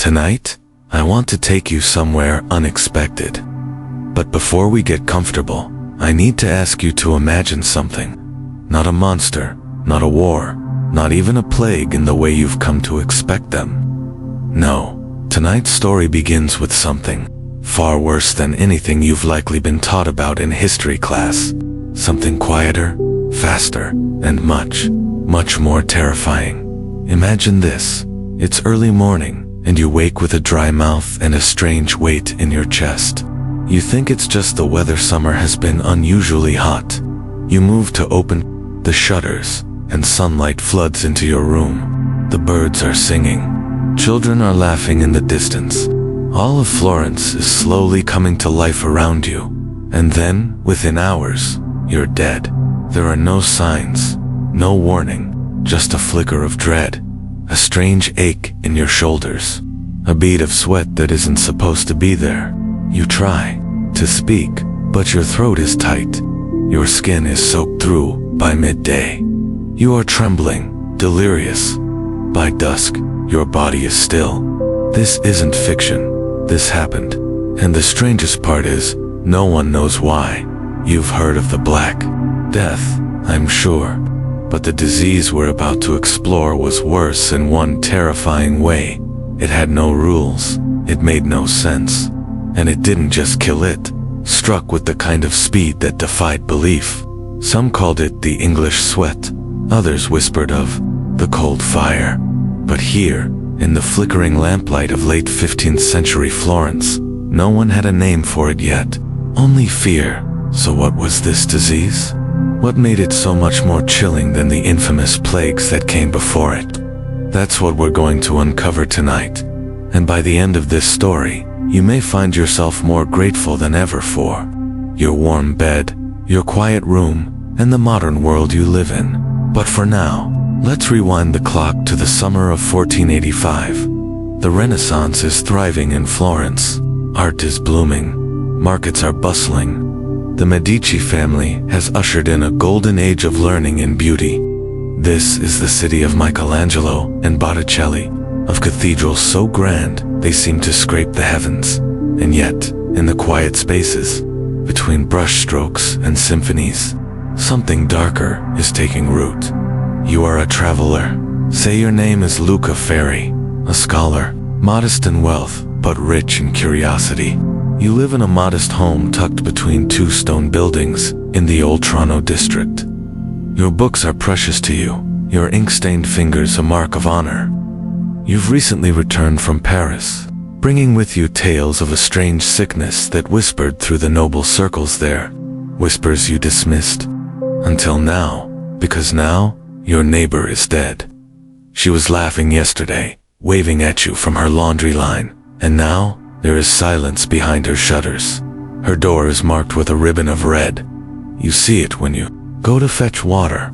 Tonight, I want to take you somewhere unexpected. But before we get comfortable, I need to ask you to imagine something. Not a monster, not a war, not even a plague in the way you've come to expect them. No, tonight's story begins with something far worse than anything you've likely been taught about in history class. Something quieter, faster, and much, much more terrifying. Imagine this. It's early morning, and you wake with a dry mouth and a strange weight in your chest. You think it's just the weather. Summer has been unusually hot. You move to open the shutters, and sunlight floods into your room. The birds are singing. Children are laughing in the distance. All of Florence is slowly coming to life around you. And then, within hours, you're dead. There are no signs, no warning, just a flicker of dread, a strange ache in your shoulders, a bead of sweat that isn't supposed to be there. You try to speak, but your throat is tight. Your skin is soaked through by midday. You are trembling, delirious. By dusk, your body is still. This isn't fiction. This happened. And the strangest part is, no one knows why. You've heard of the Black Death, I'm sure. But the disease we're about to explore was worse in one terrifying way. It had no rules. It made no sense. And it didn't just kill it. Struck with the kind of speed that defied belief. Some called it the English sweat. Others whispered of the cold fire. But here, in the flickering lamplight of late 15th century Florence, no one had a name for it yet. Only fear. So what was this disease? What made it so much more chilling than the infamous plagues that came before it? That's what we're going to uncover tonight. And by the end of this story, you may find yourself more grateful than ever for your warm bed, your quiet room, and the modern world you live in. But for now, let's rewind the clock to the summer of 1485. The Renaissance is thriving in Florence. Art is blooming. Markets are bustling. The Medici family has ushered in a golden age of learning and beauty. This is the city of Michelangelo and Botticelli, of cathedrals so grand they seem to scrape the heavens. And yet, in the quiet spaces, between brushstrokes and symphonies, something darker is taking root. You are a traveler. Say your name is Luca Ferri, a scholar, modest in wealth, but rich in curiosity. You live in a modest home tucked between two stone buildings in the Old Toronto district. Your books are precious to you, your ink-stained fingers a mark of honor. You've recently returned from Paris, bringing with you tales of a strange sickness that whispered through the noble circles there, whispers you dismissed. Until now, because now, your neighbor is dead. She was laughing yesterday, waving at you from her laundry line, and now, there is silence behind her shutters. Her door is marked with a ribbon of red. You see it when you go to fetch water.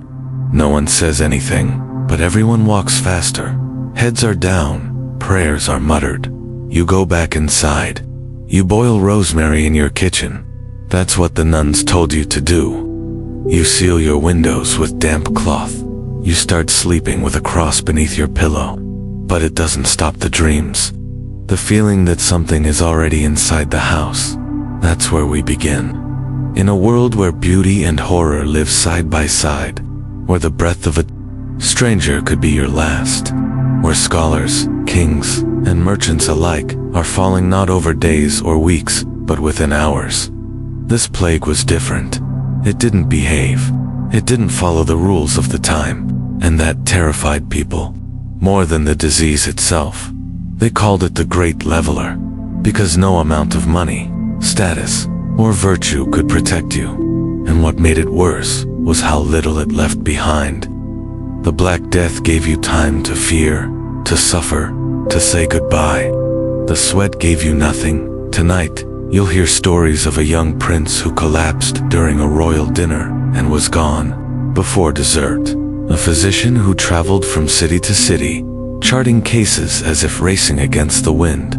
No one says anything, but everyone walks faster. Heads are down, prayers are muttered. You go back inside. You boil rosemary in your kitchen. That's what the nuns told you to do. You seal your windows with damp cloth. You start sleeping with a cross beneath your pillow. But it doesn't stop the dreams. The feeling that something is already inside the house. That's where we begin. In a world where beauty and horror live side by side, where the breath of a stranger could be your last, where scholars, kings, and merchants alike are falling not over days or weeks, but within hours. This plague was different. It didn't behave. It didn't follow the rules of the time, and that terrified people, more than the disease itself. They called it the Great Leveler, because no amount of money, status, or virtue could protect you. And what made it worse was how little it left behind. The Black Death gave you time to fear, to suffer, to say goodbye. The sweat gave you nothing. Tonight, you'll hear stories of a young prince who collapsed during a royal dinner and was gone before dessert. A physician who traveled from city to city, charting cases as if racing against the wind.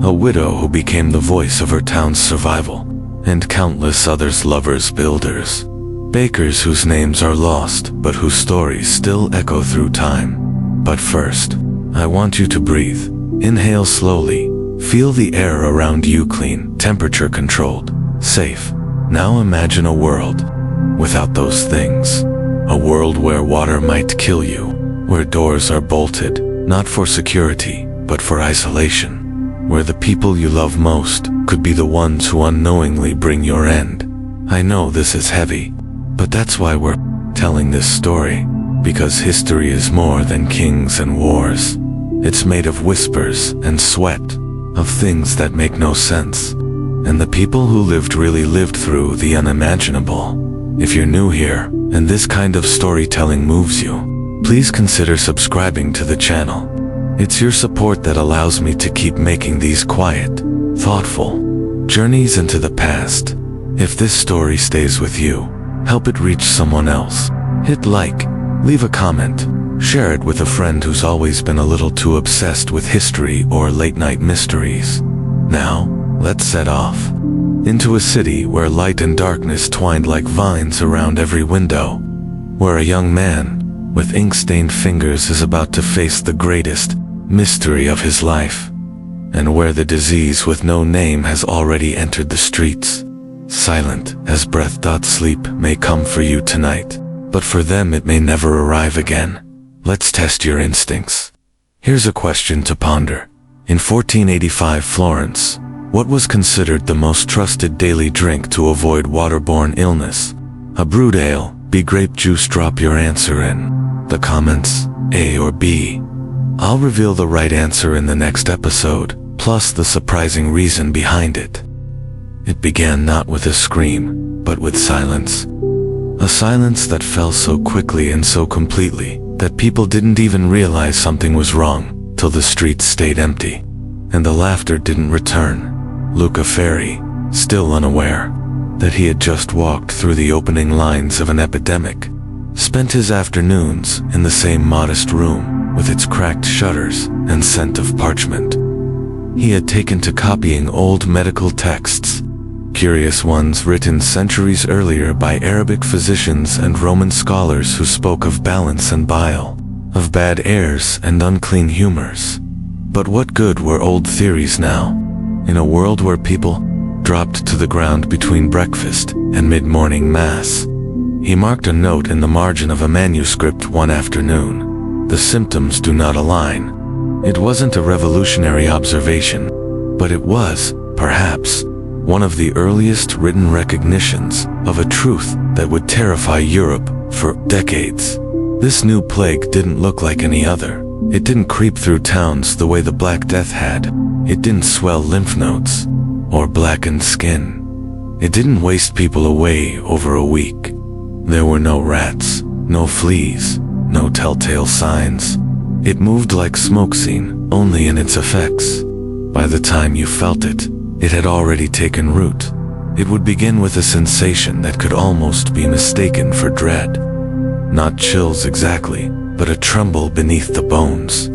A widow who became the voice of her town's survival. And countless others, lovers, builders, bakers whose names are lost but whose stories still echo through time. But first, I want you to breathe. Inhale slowly. Feel the air around you clean, temperature controlled, safe. Now imagine a world without those things. A world where water might kill you, where doors are bolted, not for security, but for isolation. Where the people you love most could be the ones who unknowingly bring your end. I know this is heavy, but that's why we're telling this story. Because history is more than kings and wars. It's made of whispers and sweat, of things that make no sense. And the people who lived really lived through the unimaginable. If you're new here, and this kind of storytelling moves you, please consider subscribing to the channel. It's your support that allows me to keep making these quiet, thoughtful journeys into the past. If this story stays with you, help it reach someone else. Hit like, leave a comment, share it with a friend who's always been a little too obsessed with history or late-night mysteries. Now, let's set off into a city where light and darkness twined like vines around every window, where a young man with ink-stained fingers is about to face the greatest mystery of his life, and where the disease with no name has already entered the streets. Silent as breath. Sleep may come for you tonight, but for them it may never arrive again. Let's test your instincts. Here's a question to ponder. In 1485 Florence, what was considered the most trusted daily drink to avoid waterborne illness? A brewed ale, B, grape juice? Drop your answer in the comments, A or B. I'll reveal the right answer in the next episode, plus the surprising reason behind it. It began not with a scream, but with silence. A silence that fell so quickly and so completely that people didn't even realize something was wrong till the streets stayed empty and the laughter didn't return. Luca Ferri, still unaware that he had just walked through the opening lines of an epidemic, spent his afternoons in the same modest room with its cracked shutters and scent of parchment. He had taken to copying old medical texts, curious ones written centuries earlier by Arabic physicians and Roman scholars who spoke of balance and bile, of bad airs and unclean humors. But what good were old theories now, in a world where people dropped to the ground between breakfast and mid-morning mass? He marked a note in the margin of a manuscript one afternoon. The symptoms do not align. It wasn't a revolutionary observation, but it was, perhaps, one of the earliest written recognitions of a truth that would terrify Europe for decades. This new plague didn't look like any other. It didn't creep through towns the way the Black Death had. It didn't swell lymph nodes or blacken skin. It didn't waste people away over a week. There were no rats, no fleas, no telltale signs. It moved like smoke scene, only in its effects. By the time you felt it, it had already taken root. It would begin with a sensation that could almost be mistaken for dread. Not chills exactly, but a tremble beneath the bones.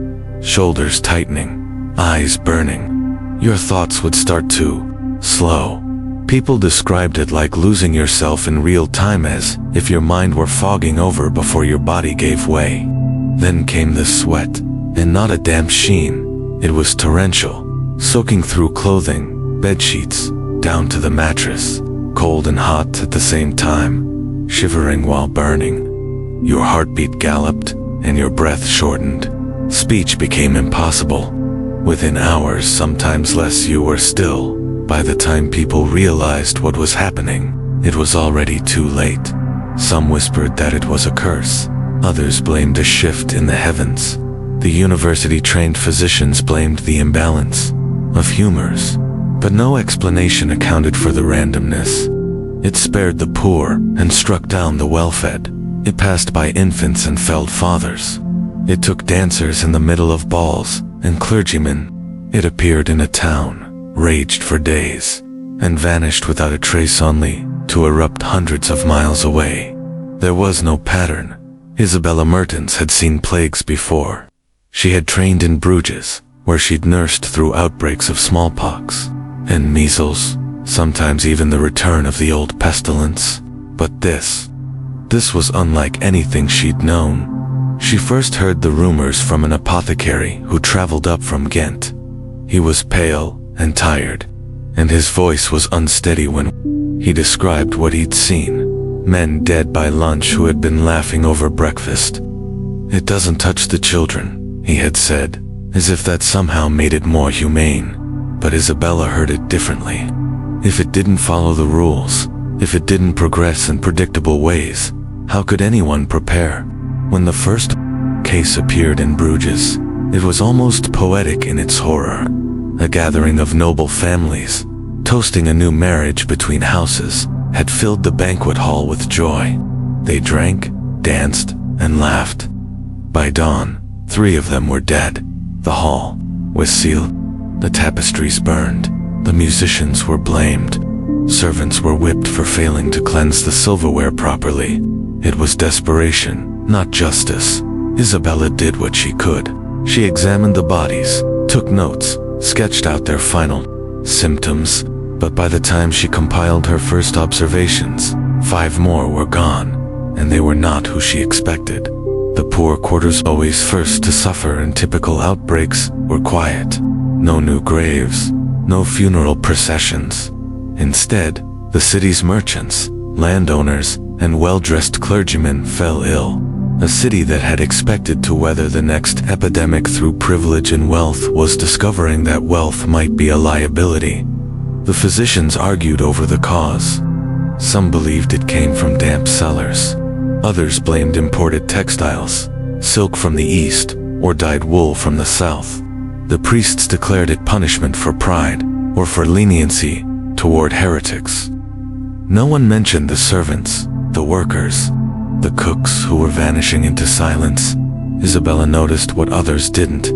Shoulders tightening, eyes burning. Your thoughts would start to slow. People described it like losing yourself in real time, as if your mind were fogging over before your body gave way. Then came the sweat, and not a damp sheen. It was torrential, soaking through clothing, bedsheets, down to the mattress, cold and hot at the same time, shivering while burning. Your heartbeat galloped, and your breath shortened. Speech became impossible. Within hours, sometimes less, you were still. By the time people realized what was happening, it was already too late. Some whispered that it was a curse. Others blamed a shift in the heavens. The university-trained physicians blamed the imbalance of humors. But no explanation accounted for the randomness. It spared the poor and struck down the well-fed. It passed by infants and felled fathers. It took dancers in the middle of balls and clergymen. It appeared in a town, raged for days, and vanished without a trace, only to erupt hundreds of miles away. There was no pattern. Isabella Mertens had seen plagues before. She had trained in Bruges, where she'd nursed through outbreaks of smallpox and measles, sometimes even the return of the old pestilence. But this was unlike anything she'd known. She first heard the rumors from an apothecary who traveled up from Ghent. He was pale and tired, and his voice was unsteady when he described what he'd seen. Men dead by lunch who had been laughing over breakfast. "It doesn't touch the children," he had said, as if that somehow made it more humane. But Isabella heard it differently. If it didn't follow the rules, if it didn't progress in predictable ways, how could anyone prepare? When the first case appeared in Bruges, it was almost poetic in its horror. A gathering of noble families, toasting a new marriage between houses, had filled the banquet hall with joy. They drank, danced, and laughed. By dawn, 3 of them were dead. The hall was sealed. The tapestries burned. The musicians were blamed. Servants were whipped for failing to cleanse the silverware properly. It was desperation, not justice. Isabella did what she could. She examined the bodies, took notes, sketched out their final symptoms, but by the time she compiled her first observations, 5 more were gone, and they were not who she expected. The poor quarters, always first to suffer in typical outbreaks, were quiet. No new graves, no funeral processions. Instead, the city's merchants, landowners, and well-dressed clergymen fell ill. A city that had expected to weather the next epidemic through privilege and wealth was discovering that wealth might be a liability. The physicians argued over the cause. Some believed it came from damp cellars. Others blamed imported textiles, silk from the east, or dyed wool from the south. The priests declared it punishment for pride, or for leniency toward heretics. No one mentioned the servants, the workers, the cooks who were vanishing into silence. Isabella noticed what others didn't.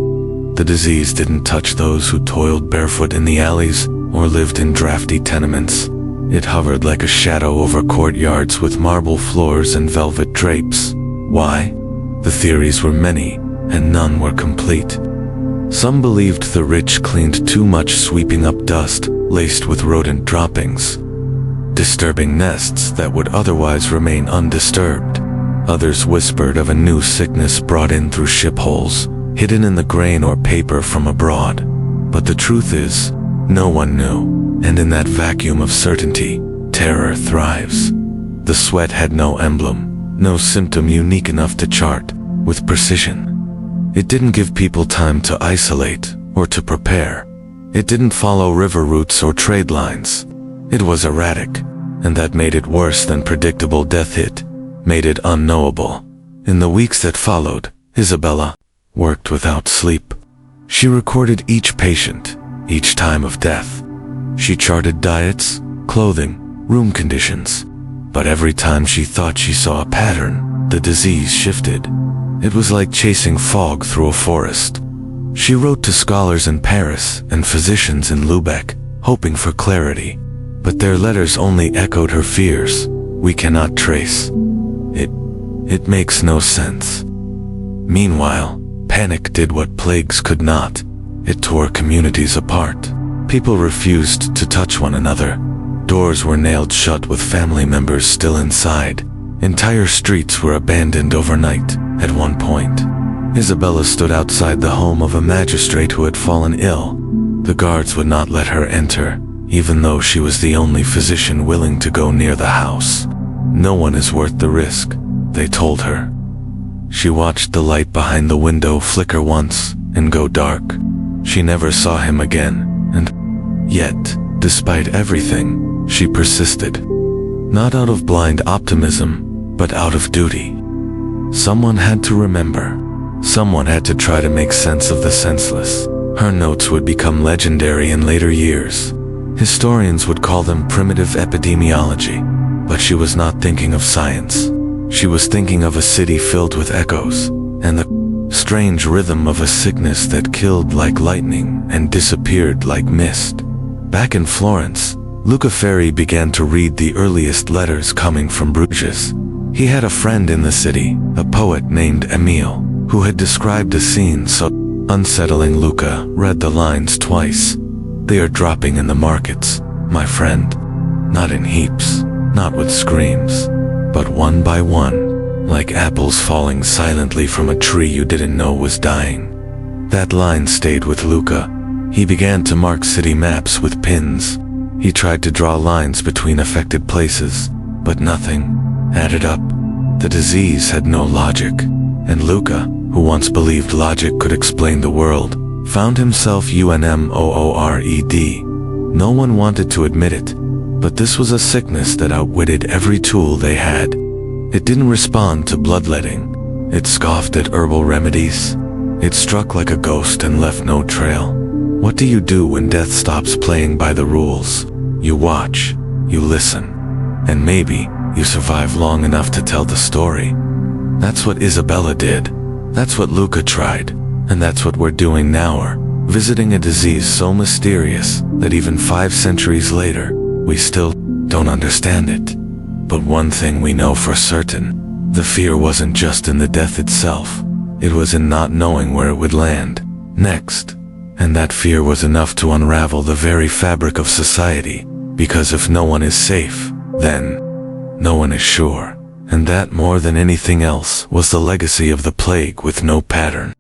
The disease didn't touch those who toiled barefoot in the alleys or lived in drafty tenements. It hovered like a shadow over courtyards with marble floors and velvet drapes. Why? The theories were many, and none were complete. Some believed the rich cleaned too much, sweeping up dust laced with rodent droppings, disturbing nests that would otherwise remain undisturbed. Others whispered of a new sickness brought in through ship holes, hidden in the grain or paper from abroad. But the truth is, no one knew, and in that vacuum of certainty, terror thrives. The sweat had no emblem, no symptom unique enough to chart with precision. It didn't give people time to isolate or to prepare. It didn't follow river routes or trade lines. It was erratic, and that made it worse than predictable death hit, made it unknowable. In the weeks that followed, Isabella worked without sleep. She recorded each patient, each time of death. She charted diets, clothing, room conditions. But every time she thought she saw a pattern, the disease shifted. It was like chasing fog through a forest. She wrote to scholars in Paris and physicians in Lubeck, hoping for clarity. But their letters only echoed her fears. "We cannot trace. It makes no sense." Meanwhile, panic did what plagues could not. It tore communities apart. People refused to touch one another. Doors were nailed shut with family members still inside. Entire streets were abandoned overnight. At one point, Isabella stood outside the home of a magistrate who had fallen ill. The guards would not let her enter, even though she was the only physician willing to go near the house. "No one is worth the risk," they told her. She watched the light behind the window flicker once and go dark. She never saw him again, and yet, despite everything, she persisted. Not out of blind optimism, but out of duty. Someone had to remember. Someone had to try to make sense of the senseless. Her notes would become legendary in later years. Historians would call them primitive epidemiology. But she was not thinking of science. She was thinking of a city filled with echoes, and the strange rhythm of a sickness that killed like lightning and disappeared like mist. Back in Florence, Luca Ferri began to read the earliest letters coming from Bruges. He had a friend in the city, a poet named Emile, who had described a scene so unsettling Luca read the lines twice. "They are dropping in the markets, my friend. Not in heaps, not with screams, but one by one. like apples falling silently from a tree you didn't know was dying. That line stayed with Luca. He began to mark city maps with pins. He tried to draw lines between affected places, but nothing added up. The disease had no logic, and Luca, who once believed logic could explain the world, found himself unmoored. No one wanted to admit it, but this was a sickness that outwitted every tool they had. It didn't respond to bloodletting. It scoffed at herbal remedies. It struck like a ghost and left no trail. What do you do when death stops playing by the rules? You watch, you listen, and maybe you survive long enough to tell the story. That's what Isabella did. That's what Luca tried. And that's what we're doing now, visiting a disease so mysterious that even 5 centuries later, we still don't understand it. But one thing we know for certain, the fear wasn't just in the death itself. It was in not knowing where it would land next. And that fear was enough to unravel the very fabric of society, because if no one is safe, then no one is sure. And that, more than anything else, was the legacy of the plague with no pattern.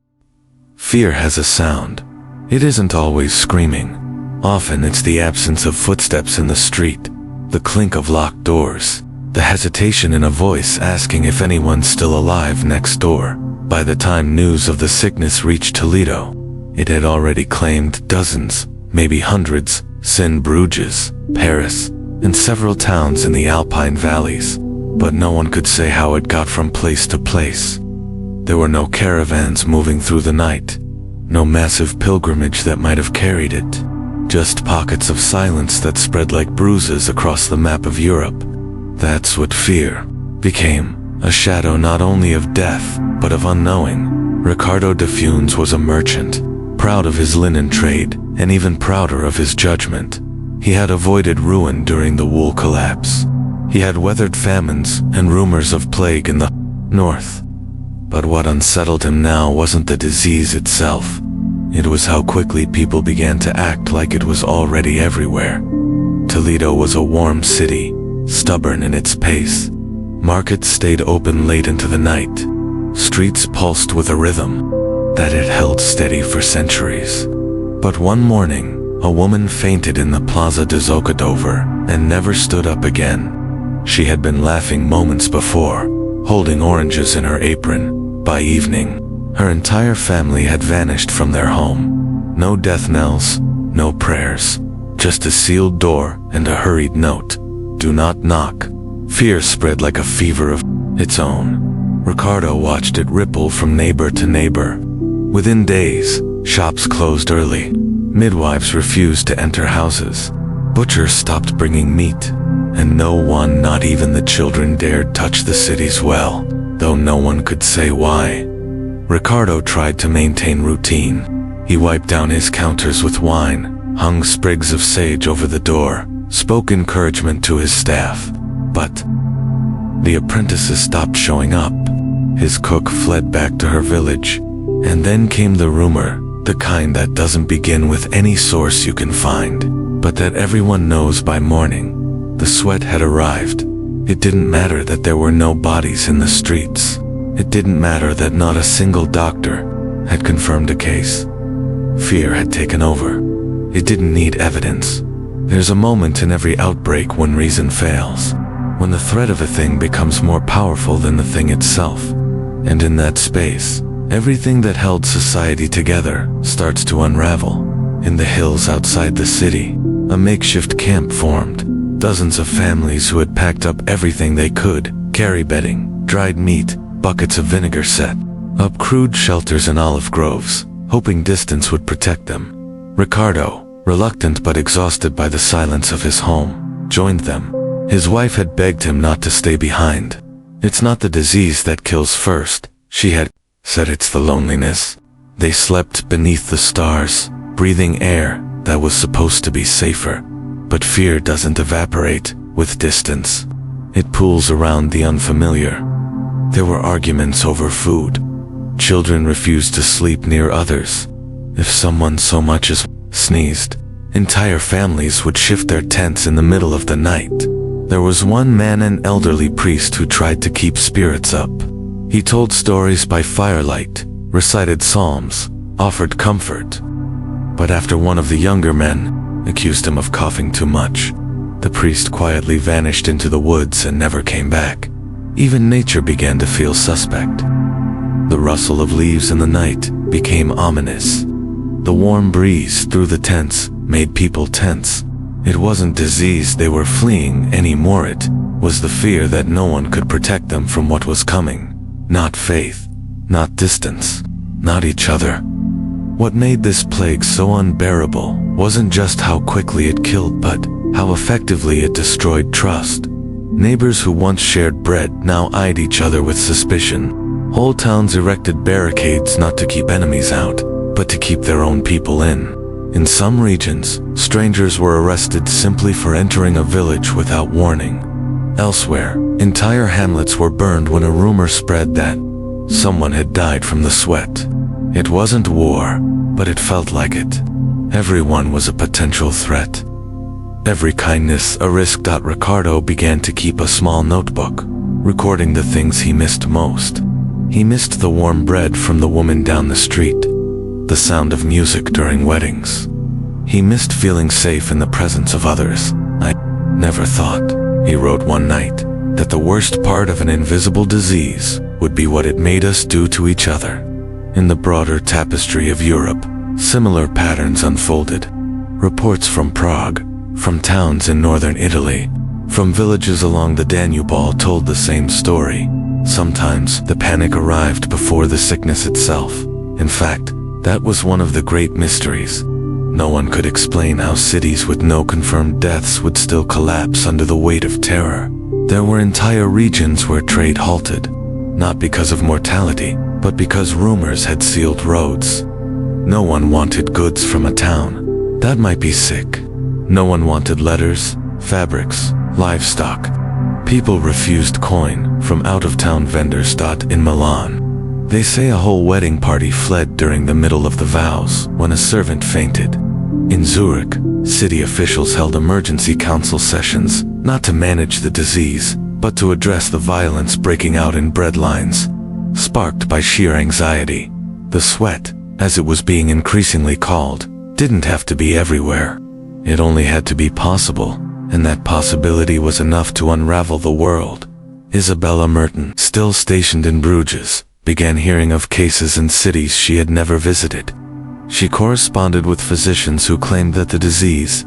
Fear has a sound. It isn't always screaming. Often it's the absence of footsteps in the street, the clink of locked doors, the hesitation in a voice asking if anyone's still alive next door. By the time news of the sickness reached Toledo, it had already claimed dozens, maybe hundreds, St. Bruges, Paris, and several towns in the Alpine valleys. But no one could say how it got from place to place. There were no caravans moving through the night, no massive pilgrimage that might have carried it, just pockets of silence that spread like bruises across the map of Europe. That's what fear became, a shadow not only of death, but of unknowing. Ricardo de Funes was a merchant, proud of his linen trade, and even prouder of his judgment. He had avoided ruin during the wool collapse. He had weathered famines and rumors of plague in the north. But what unsettled him now wasn't the disease itself. It was how quickly people began to act like it was already everywhere. Toledo was a warm city, stubborn in its pace. Markets stayed open late into the night. Streets pulsed with a rhythm that had held steady for centuries. But one morning, a woman fainted in the Plaza de Zocodover and never stood up again. She had been laughing moments before, holding oranges in her apron. By evening, her entire family had vanished from their home. No death knells, no prayers, just a sealed door and a hurried note. Do not knock. Fear spread like a fever of its own. Ricardo watched it ripple from neighbor to neighbor. Within days, shops closed early. Midwives refused to enter houses. Butchers stopped bringing meat. And no one, not even the children, dared touch the city's well, though no one could say why. Ricardo tried to maintain routine. He wiped down his counters with wine, hung sprigs of sage over the door, spoke encouragement to his staff. But the apprentices stopped showing up. His cook fled back to her village. And then came the rumor, the kind that doesn't begin with any source you can find, but that everyone knows by morning. The sweat had arrived. It didn't matter that there were no bodies in the streets. It didn't matter that not a single doctor had confirmed a case. Fear had taken over. It didn't need evidence. There's a moment in every outbreak when reason fails, when the threat of a thing becomes more powerful than the thing itself. And in that space, everything that held society together starts to unravel. In the hills outside the city, a makeshift camp formed. Dozens of families who had packed up everything they could, carry bedding, dried meat, buckets of vinegar, set up crude shelters in olive groves, hoping distance would protect them. Ricardo, reluctant but exhausted by the silence of his home, joined them. His wife had begged him not to stay behind. It's not the disease that kills first, she had said, it's the loneliness. They slept beneath the stars, breathing air that was supposed to be safer. But fear doesn't evaporate with distance. It pools around the unfamiliar. There were arguments over food. Children refused to sleep near others. If someone so much as sneezed, entire families would shift their tents in the middle of the night. There was one man, an elderly priest, who tried to keep spirits up. He told stories by firelight, recited psalms, offered comfort. But after one of the younger men accused him of coughing too much, the priest quietly vanished into the woods and never came back. Even nature began to feel suspect. The rustle of leaves in the night became ominous. The warm breeze through the tents made people tense. It wasn't disease they were fleeing anymore, it was the fear that no one could protect them from what was coming. Not faith, not distance, not each other. What made this plague so unbearable wasn't just how quickly it killed, but how effectively it destroyed trust. Neighbors who once shared bread now eyed each other with suspicion. Whole towns erected barricades not to keep enemies out, but to keep their own people in. In some regions, strangers were arrested simply for entering a village without warning. Elsewhere, entire hamlets were burned when a rumor spread that someone had died from the sweat. It wasn't war, but it felt like it. Everyone was a potential threat. Every kindness a risk. Ricardo began to keep a small notebook, recording the things he missed most. He missed the warm bread from the woman down the street, the sound of music during weddings. He missed feeling safe in the presence of others. I never thought, he wrote one night, that the worst part of an invisible disease would be what it made us do to each other. In the broader tapestry of Europe, similar patterns unfolded. Reports from Prague, from towns in northern Italy, from villages along the Danube all told the same story. Sometimes the panic arrived before the sickness itself. In fact, that was one of the great mysteries. No one could explain how cities with no confirmed deaths would still collapse under the weight of terror. There were entire regions where trade halted, not because of mortality, but because rumors had sealed roads. No one wanted goods from a town that might be sick. No one wanted letters, fabrics, livestock. People refused coin from out-of-town vendors. In Milan, they say a whole wedding party fled during the middle of the vows when a servant fainted. In Zurich, city officials held emergency council sessions, not to manage the disease, but to address the violence breaking out in bread lines, sparked by sheer anxiety. The sweat, as it was being increasingly called, didn't have to be everywhere. It only had to be possible, and that possibility was enough to unravel the world. Isabella Merton, still stationed in Bruges, began hearing of cases in cities she had never visited. She corresponded with physicians who claimed that the disease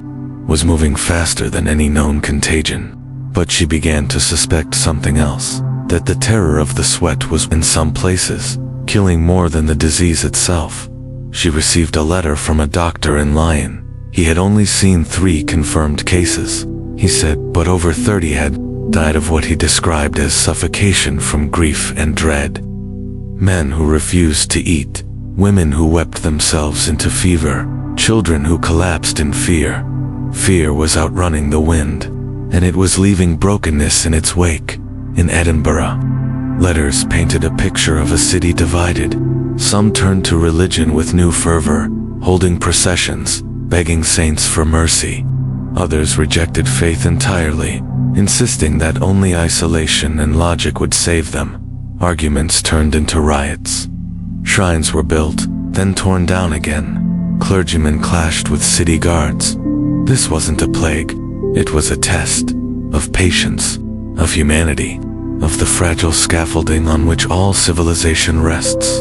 was moving faster than any known contagion. But she began to suspect something else, that the terror of the sweat was, in some places, killing more than the disease itself. She received a letter from a doctor in Lyon. He had only seen 3 confirmed cases, he said, but over 30 had died of what he described as suffocation from grief and dread. Men who refused to eat, women who wept themselves into fever, children who collapsed in fear. Fear was outrunning the wind, and it was leaving brokenness in its wake. In Edinburgh, letters painted a picture of a city divided. Some turned to religion with new fervor, holding processions, begging saints for mercy. Others rejected faith entirely, insisting that only isolation and logic would save them. Arguments turned into riots. Shrines were built, then torn down again. Clergymen clashed with city guards. This wasn't a plague. It was a test of patience, of humanity, of the fragile scaffolding on which all civilization rests.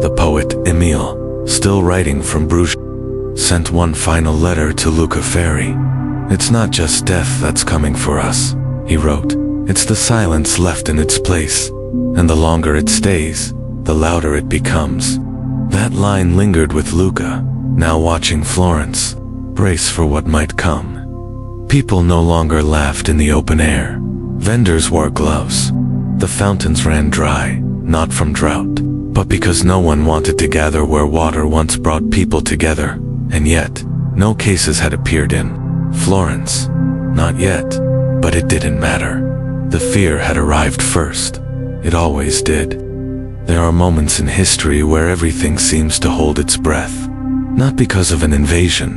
The poet Emile, still writing from Bruges, sent one final letter to Luca Ferri. "It's not just death that's coming for us," he wrote. "It's the silence left in its place, and the longer it stays, the louder it becomes." That line lingered with Luca, now watching Florence, brace for what might come. People no longer laughed in the open air. Vendors wore gloves. The fountains ran dry, not from drought, but because no one wanted to gather where water once brought people together. And yet, no cases had appeared in Florence. Not yet, but it didn't matter. The fear had arrived first. It always did. There are moments in history where everything seems to hold its breath. Not because of an invasion,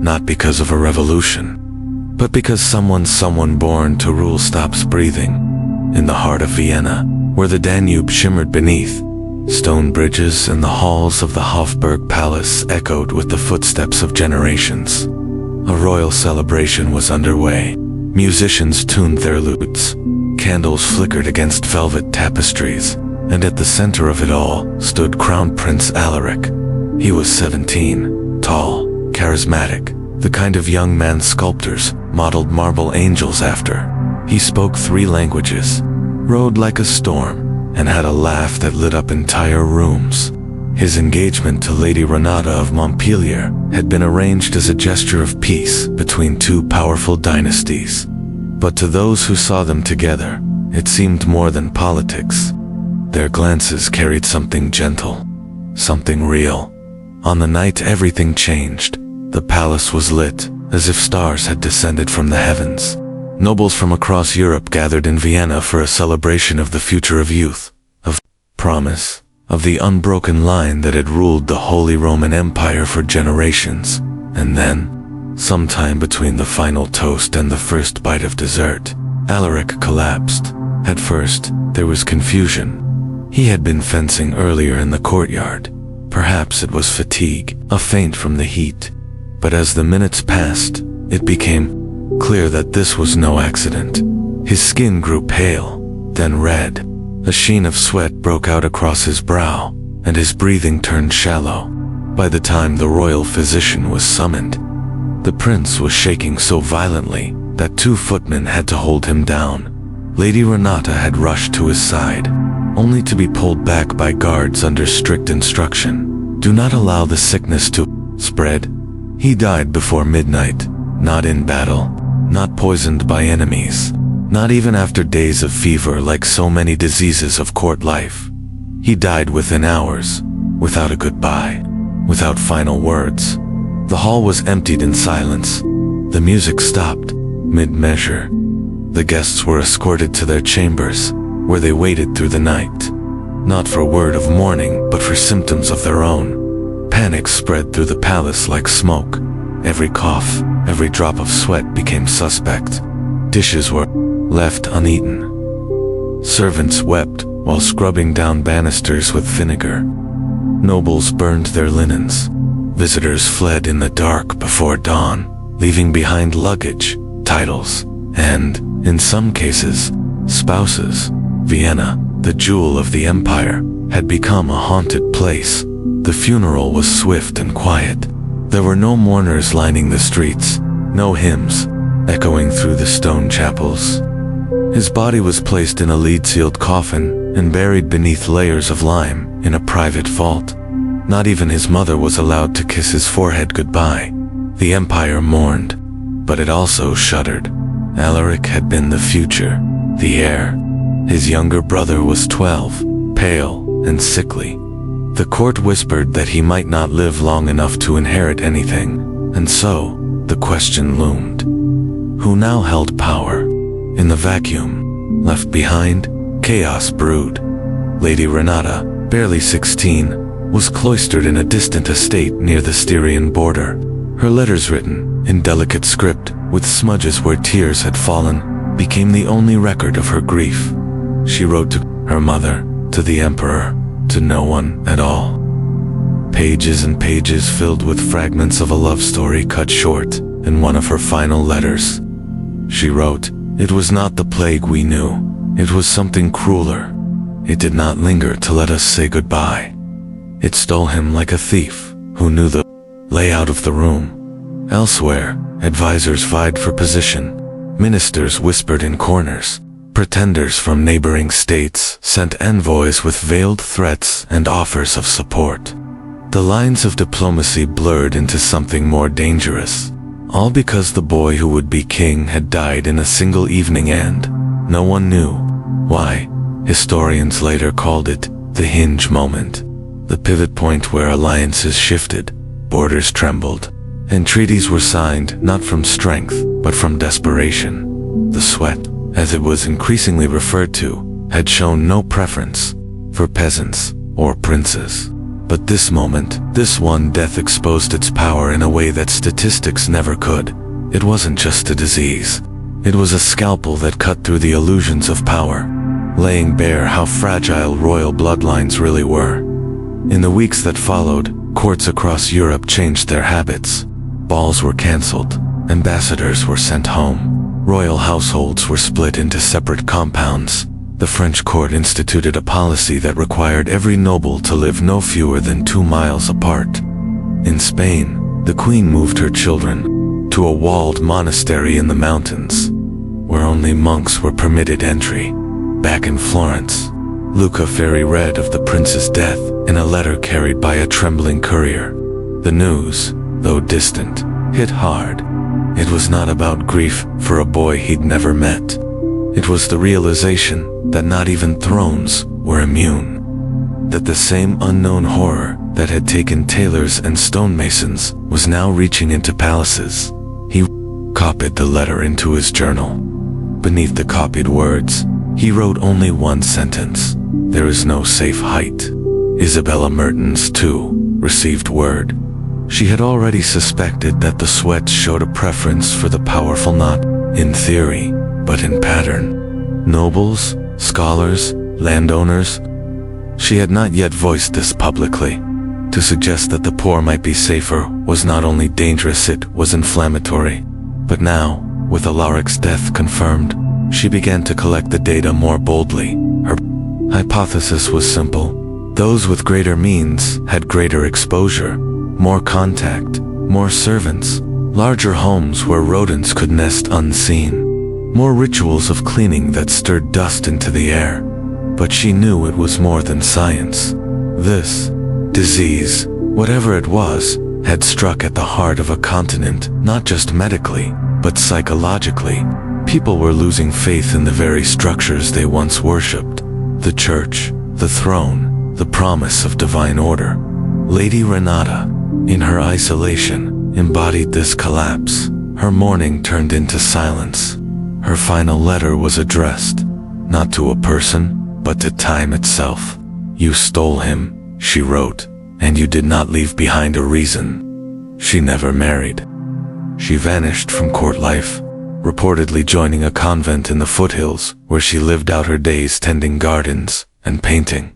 not because of a revolution, but because someone born to rule stops breathing. In the heart of Vienna, where the Danube shimmered beneath. Stone bridges and the halls of the Hofburg Palace echoed with the footsteps of generations. A royal celebration was underway. Musicians tuned their lutes. Candles flickered against velvet tapestries, and at the center of it all stood Crown Prince Alaric. He was 17, tall, charismatic, the kind of young man sculptors modeled marble angels after. He spoke 3 languages, rode like a storm, and had a laugh that lit up entire rooms. His engagement to Lady Renata of Montpellier had been arranged as a gesture of peace between 2 powerful dynasties. But to those who saw them together, it seemed more than politics. Their glances carried something gentle, something real. On the night everything changed, the palace was lit, as if stars had descended from the heavens. Nobles from across Europe gathered in Vienna for a celebration of the future of youth, of promise, of the unbroken line that had ruled the Holy Roman Empire for generations. And then, sometime between the final toast and the first bite of dessert, Alaric collapsed. At first, there was confusion. He had been fencing earlier in the courtyard. Perhaps it was fatigue, a faint from the heat. But as the minutes passed, it became clear that this was no accident. His skin grew pale, then red. A sheen of sweat broke out across his brow, and his breathing turned shallow. By the time the royal physician was summoned, the prince was shaking so violently that 2 footmen had to hold him down. Lady Renata had rushed to his side, only to be pulled back by guards under strict instruction. Do not allow the sickness to spread. He died before midnight, not in battle, not poisoned by enemies, not even after days of fever like so many diseases of court life. He died within hours, without a goodbye, without final words. The hall was emptied in silence. The music stopped, mid-measure. The guests were escorted to their chambers, where they waited through the night. Not for word of mourning, but for symptoms of their own. Panic spread through the palace like smoke. Every cough, every drop of sweat became suspect. Dishes were left uneaten. Servants wept while scrubbing down banisters with vinegar. Nobles burned their linens. Visitors fled in the dark before dawn, leaving behind luggage, titles, and, in some cases, spouses. Vienna, the jewel of the empire, had become a haunted place. The funeral was swift and quiet. There were no mourners lining the streets, no hymns echoing through the stone chapels. His body was placed in a lead-sealed coffin and buried beneath layers of lime in a private vault. Not even his mother was allowed to kiss his forehead goodbye. The empire mourned, but it also shuddered. Alaric had been the future, the heir. His younger brother was 12, pale and sickly. The court whispered that he might not live long enough to inherit anything, and so the question loomed. Who now held power? In the vacuum, left behind, chaos brewed. Lady Renata, barely 16, was cloistered in a distant estate near the Styrian border. Her letters, written in delicate script with smudges where tears had fallen, became the only record of her grief. She wrote to her mother, to the emperor, to no one at all. Pages and pages filled with fragments of a love story cut short in one of her final letters. She wrote, "It was not the plague we knew. It was something crueler. It did not linger to let us say goodbye. It stole him like a thief who knew the layout of the room." Elsewhere, advisors vied for position. Ministers whispered in corners. Pretenders from neighboring states sent envoys with veiled threats and offers of support. The lines of diplomacy blurred into something more dangerous. All because the boy who would be king had died in a single evening, and no one knew why. Historians later called it the hinge moment, the pivot point where alliances shifted, borders trembled, and treaties were signed not from strength but from desperation. The sweat, as it was increasingly referred to, had shown no preference for peasants or princes. But this moment, this one death exposed its power in a way that statistics never could. It wasn't just a disease. It was a scalpel that cut through the illusions of power. laying bare how fragile royal bloodlines really were. In the weeks that followed, courts across Europe changed their habits. Balls were cancelled, ambassadors were sent home, royal households were split into separate compounds. The French court instituted a policy that required every noble to live no fewer than 2 miles apart. In Spain, the queen moved her children to a walled monastery in the mountains, where only monks were permitted entry. Back in Florence, Luca Ferri read of the prince's death in a letter carried by a trembling courier. The news, though distant, hit hard. It was not about grief for a boy he'd never met. It was the realization that not even thrones were immune. That the same unknown horror that had taken tailors and stonemasons was now reaching into palaces. He copied the letter into his journal. Beneath the copied words, he wrote only one sentence: "There is no safe height." Isabella Mertens, too, received word. She had already suspected that the sweats showed a preference for the powerful, not in theory, but in pattern. Nobles, scholars, landowners. She had not yet voiced this publicly. To suggest that the poor might be safer was not only dangerous, it was inflammatory. But now, with Alaric's death confirmed, she began to collect the data more boldly. Her hypothesis was simple. Those with greater means had greater exposure, more contact, more servants, larger homes where rodents could nest unseen, more rituals of cleaning that stirred dust into the air. But she knew it was more than science. This disease, whatever it was, had struck at the heart of a continent, not just medically, but psychologically. People were losing faith in the very structures they once worshipped: the church, the throne, the promise of divine order. Lady Renata, in her isolation, embodied this collapse. Her mourning turned into silence. Her final letter was addressed, not to a person, but to time itself. "You stole him," she wrote, "and you did not leave behind a reason." She never married. She vanished from court life, reportedly joining a convent in the foothills, where she lived out her days tending gardens and painting.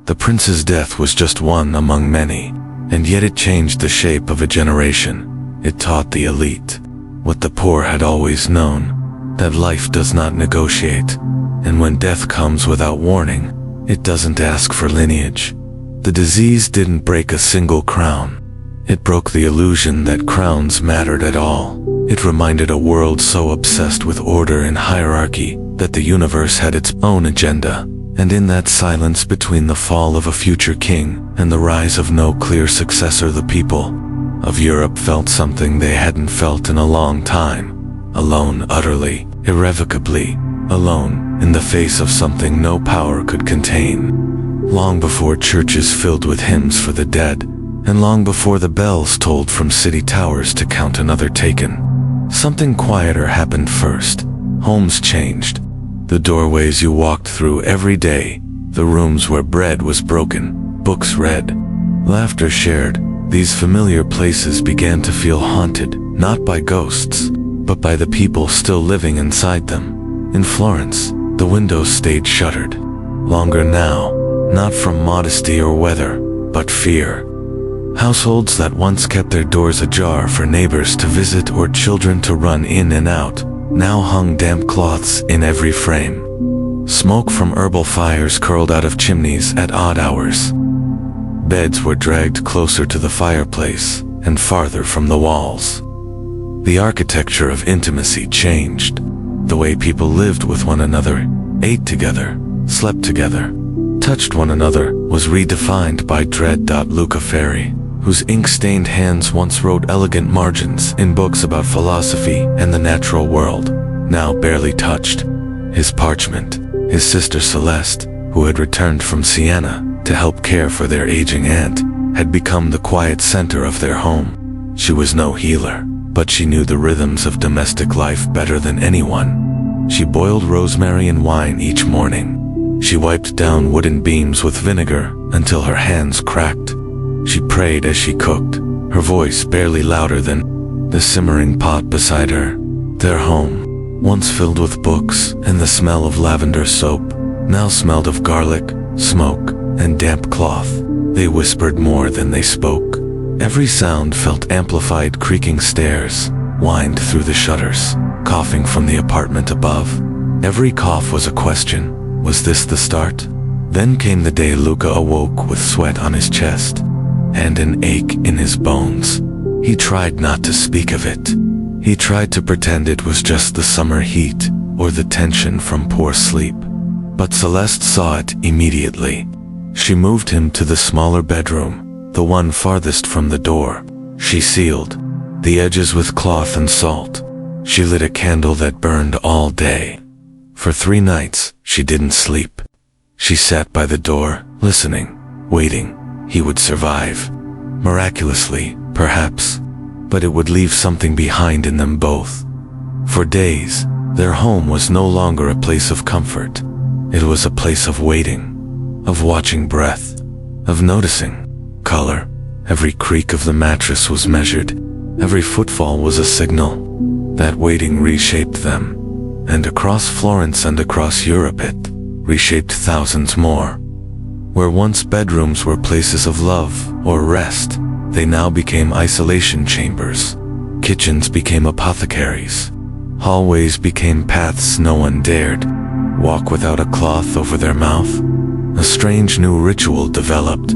The prince's death was just one among many, and yet it changed the shape of a generation. It taught the elite what the poor had always known, that life does not negotiate, and when death comes without warning, it doesn't ask for lineage. The disease didn't break a single crown. It broke the illusion that crowns mattered at all. It reminded a world so obsessed with order and hierarchy that the universe had its own agenda. And in that silence between the fall of a future king and the rise of no clear successor, the people of Europe felt something they hadn't felt in a long time. Alone, utterly, irrevocably, alone, in the face of something no power could contain. Long before churches filled with hymns for the dead, and long before the bells tolled from city towers to count another taken, something quieter happened first. Homes changed. The doorways you walked through every day, the rooms where bread was broken, books read, laughter shared. These familiar places began to feel haunted, not by ghosts, but by the people still living inside them. In Florence, the windows stayed shuttered. Longer now, not from modesty or weather, but fear. Households that once kept their doors ajar for neighbors to visit or children to run in and out, now hung damp cloths in every frame. Smoke from herbal fires curled out of chimneys at odd hours. Beds were dragged closer to the fireplace and farther from the walls. The architecture of intimacy changed. The way people lived with one another, ate together, slept together, touched one another, was redefined by dread. Luca Ferri, whose ink-stained hands once wrote elegant margins in books about philosophy and the natural world, now barely touched his parchment. His sister Celeste, who had returned from Siena to help care for their aging aunt, had become the quiet center of their home. She was no healer, but she knew the rhythms of domestic life better than anyone. She boiled rosemary in wine each morning. She wiped down wooden beams with vinegar until her hands cracked. She prayed as she cooked, her voice barely louder than the simmering pot beside her. Their home, once filled with books and the smell of lavender soap, now smelled of garlic, smoke, and damp cloth. They whispered more than they spoke. Every sound felt amplified. Creaking stairs whined through the shutters, coughing from the apartment above. Every cough was a question. Was this the start? Then came the day Luca awoke with sweat on his chest and an ache in his bones. He tried not to speak of it. He tried to pretend it was just the summer heat or the tension from poor sleep. But Celeste saw it immediately. She moved him to the smaller bedroom, the one farthest from the door. She sealed the edges with cloth and salt. She lit a candle that burned all day. For 3 nights, she didn't sleep. She sat by the door, listening, waiting. He would survive. Miraculously, perhaps. But it would leave something behind in them both. For days, their home was no longer a place of comfort. It was a place of waiting, of watching breath, of noticing color. Every creak of the mattress was measured. Every footfall was a signal. That waiting reshaped them. And across Florence and across Europe it reshaped thousands more. Where once bedrooms were places of love or rest, they now became isolation chambers. Kitchens became apothecaries. Hallways became paths no one dared walk without a cloth over their mouth. A strange new ritual developed.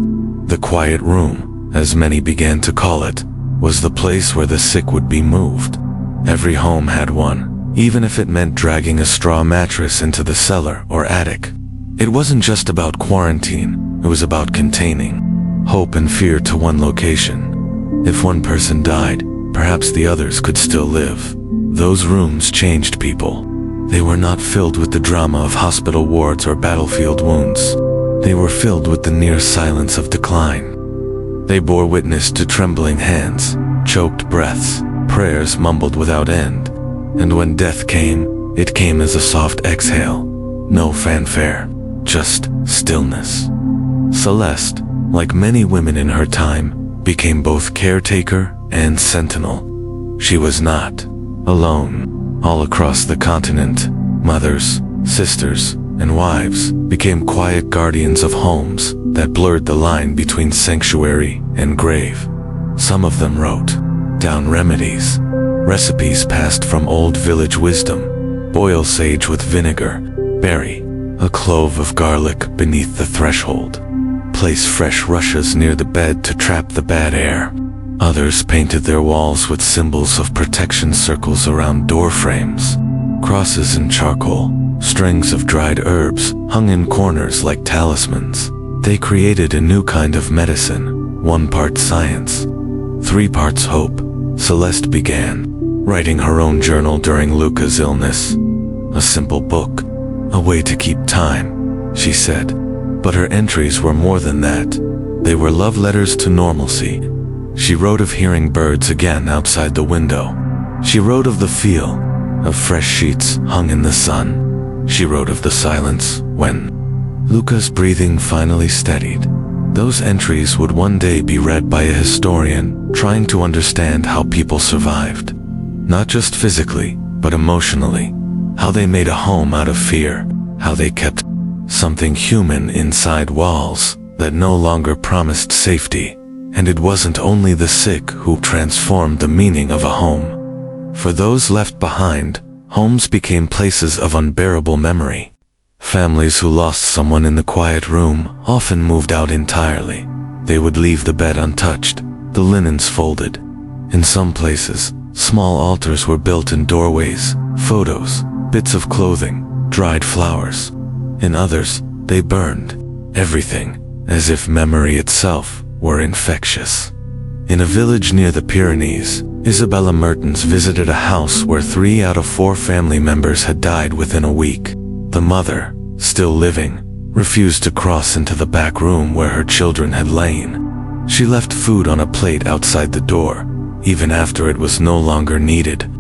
The quiet room, as many began to call it, was the place where the sick would be moved. Every home had one, even if it meant dragging a straw mattress into the cellar or attic. It wasn't just about quarantine, it was about containing hope and fear to one location. If one person died, perhaps the others could still live. Those rooms changed people. They were not filled with the drama of hospital wards or battlefield wounds. They were filled with the near silence of decline. They bore witness to trembling hands, choked breaths, prayers mumbled without end. And when death came, it came as a soft exhale. No fanfare, just stillness. Celeste, like many women in her time, became both caretaker and sentinel. She was not alone. All across the continent, mothers, sisters, and wives became quiet guardians of homes that blurred the line between sanctuary and grave. Some of them wrote down remedies, recipes passed from old village wisdom. Boil sage with vinegar, bury a clove of garlic beneath the threshold. Place fresh rushes near the bed to trap the bad air. Others painted their walls with symbols of protection, circles around door frames, crosses in charcoal, strings of dried herbs hung in corners like talismans. They created a new kind of medicine, 1 part science, 3 parts hope. Celeste began writing her own journal during Luca's illness. A simple book, a way to keep time, she said. But her entries were more than that. They were love letters to normalcy. She wrote of hearing birds again outside the window. She wrote of the feel of fresh sheets hung in the sun. She wrote of the silence when Luca's breathing finally steadied. Those entries would one day be read by a historian trying to understand how people survived. Not just physically, but emotionally. How they made a home out of fear. How they kept something human inside walls that no longer promised safety. And it wasn't only the sick who transformed the meaning of a home. For those left behind, homes became places of unbearable memory. Families who lost someone in the quiet room often moved out entirely. They would leave the bed untouched, the linens folded. In some places, small altars were built in doorways, photos, bits of clothing, dried flowers. In others, they burned everything, as if memory itself were infectious. In a village near the Pyrenees, Isabella Mertens visited a house where 3 out of 4 family members had died within a week. The mother, still living, refused to cross into the back room where her children had lain. She left food on a plate outside the door, even after it was no longer needed.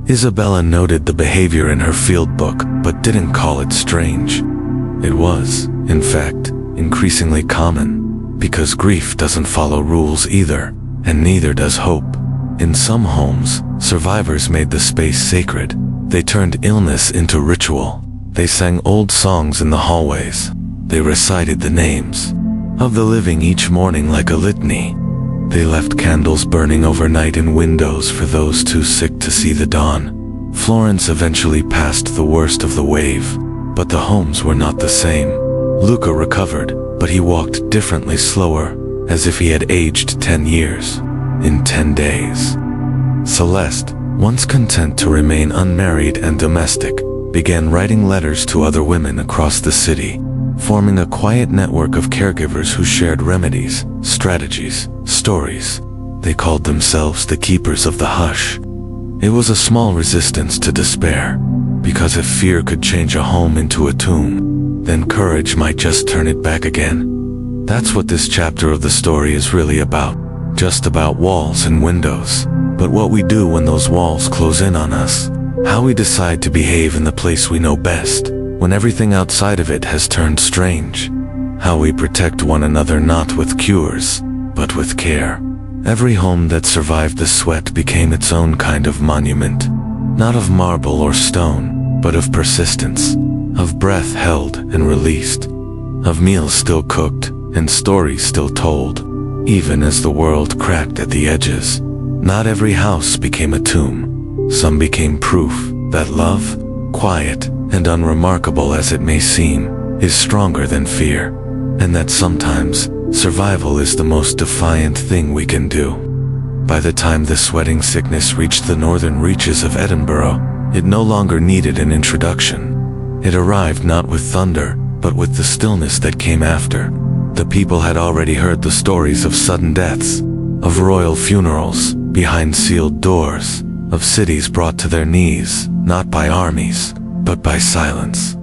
Isabella noted the behavior in her field book, but didn't call it strange. It was, in fact, increasingly common. Because grief doesn't follow rules either, and neither does hope. In some homes, survivors made the space sacred. They turned illness into ritual. They sang old songs in the hallways. They recited the names of the living each morning like a litany. They left candles burning overnight in windows for those too sick to see the dawn. Florence eventually passed the worst of the wave, but the homes were not the same. Luca recovered, but he walked differently, slower, as if he had aged 10 years in 10 days. Celeste, once content to remain unmarried and domestic, began writing letters to other women across the city, forming a quiet network of caregivers who shared remedies, strategies, stories. They called themselves the Keepers of the Hush. It was a small resistance to despair, because if fear could change a home into a tomb, then courage might just turn it back again. That's what this chapter of the story is really about. Just about walls and windows, but what we do when those walls close in on us. How we decide to behave in the place we know best, when everything outside of it has turned strange. How we protect one another not with cures, but with care. Every home that survived the sweat became its own kind of monument. Not of marble or stone, but of persistence. Of breath held and released. Of meals still cooked and stories still told. Even as the world cracked at the edges. Not every house became a tomb. Some became proof that love, quiet and unremarkable as it may seem, is stronger than fear, and that sometimes survival is the most defiant thing we can do. By the time the sweating sickness reached the northern reaches of Edinburgh, it no longer needed an introduction. It arrived not with thunder, but with the stillness that came after. The people had already heard the stories of sudden deaths, of royal funerals behind sealed doors, of cities brought to their knees, not by armies, but by silence.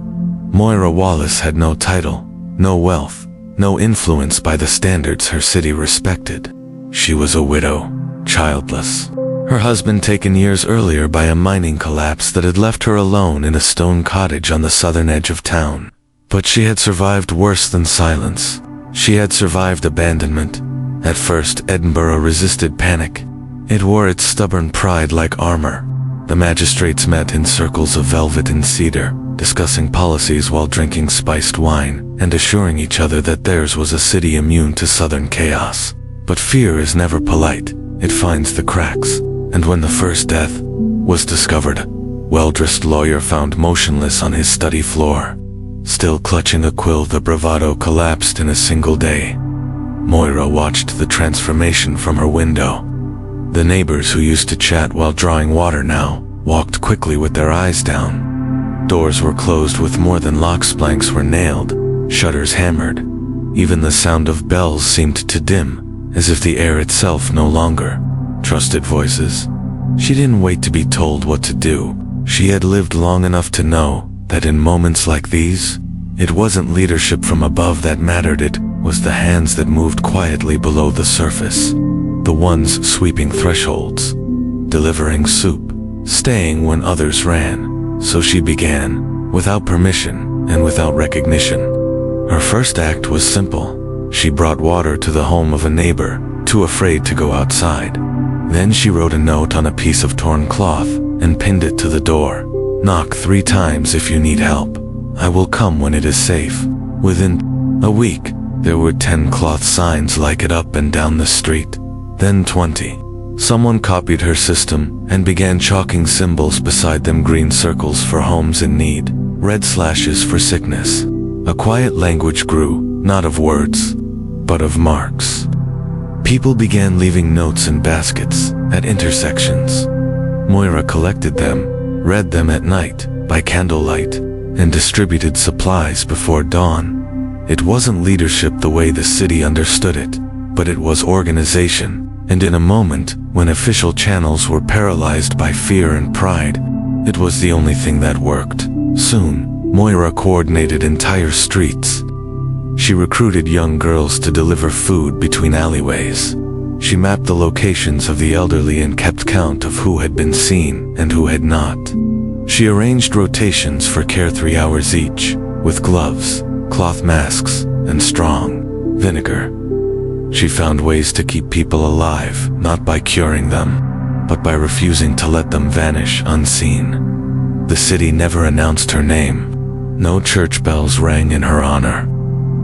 Moira Wallace had no title, no wealth, no influence by the standards her city respected. She was a widow, childless. Her husband taken years earlier by a mining collapse that had left her alone in a stone cottage on the southern edge of town. But she had survived worse than silence. She had survived abandonment. At first, Edinburgh resisted panic. It wore its stubborn pride like armor. The magistrates met in circles of velvet and cedar, discussing policies while drinking spiced wine and assuring each other that theirs was a city immune to southern chaos. But fear is never polite. It finds the cracks. And when the first death was discovered, a well-dressed lawyer found motionless on his study floor. Still clutching a quill, the bravado collapsed in a single day. Moira watched the transformation from her window. The neighbors who used to chat while drawing water now walked quickly with their eyes down. Doors were closed with more than locks, planks were nailed, shutters hammered. Even the sound of bells seemed to dim, as if the air itself no longer trusted voices. She didn't wait to be told what to do. She had lived long enough to know that in moments like these, it wasn't leadership from above that mattered, it was the hands that moved quietly below the surface. The ones sweeping thresholds, delivering soup, staying when others ran. So she began, without permission and without recognition. Her first act was simple. She brought water to the home of a neighbor, too afraid to go outside. Then she wrote a note on a piece of torn cloth and pinned it to the door. Knock 3 times if you need help. I will come when it is safe. Within a week, there were 10 cloth signs like it up and down the street. Then 20. Someone copied her system and began chalking symbols beside them, green circles for homes in need, red slashes for sickness. A quiet language grew, not of words, but of marks. People began leaving notes in baskets at intersections. Moira collected them, read them at night, by candlelight, and distributed supplies before dawn. It wasn't leadership the way the city understood it, but it was organization, and in a moment, when official channels were paralyzed by fear and pride, it was the only thing that worked. Soon, Moira coordinated entire streets. She recruited young girls to deliver food between alleyways. She mapped the locations of the elderly and kept count of who had been seen and who had not. She arranged rotations for care 3 hours each, with gloves, cloth masks, and strong vinegar. She found ways to keep people alive, not by curing them, but by refusing to let them vanish unseen. The city never announced her name. No church bells rang in her honor.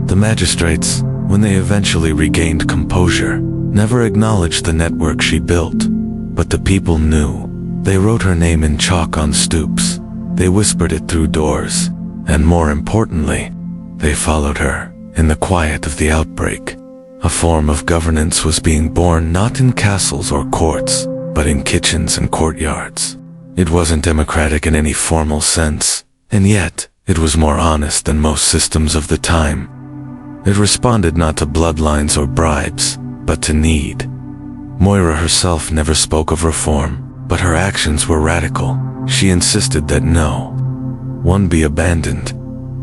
The magistrates, when they eventually regained composure, never acknowledged the network she built. But the people knew. They wrote her name in chalk on stoops. They whispered it through doors. And more importantly, they followed her in the quiet of the outbreak. A form of governance was being born not in castles or courts, but in kitchens and courtyards. It wasn't democratic in any formal sense, and yet it was more honest than most systems of the time. It responded not to bloodlines or bribes, but to need. Moira herself never spoke of reform, but her actions were radical. She insisted that no one be abandoned,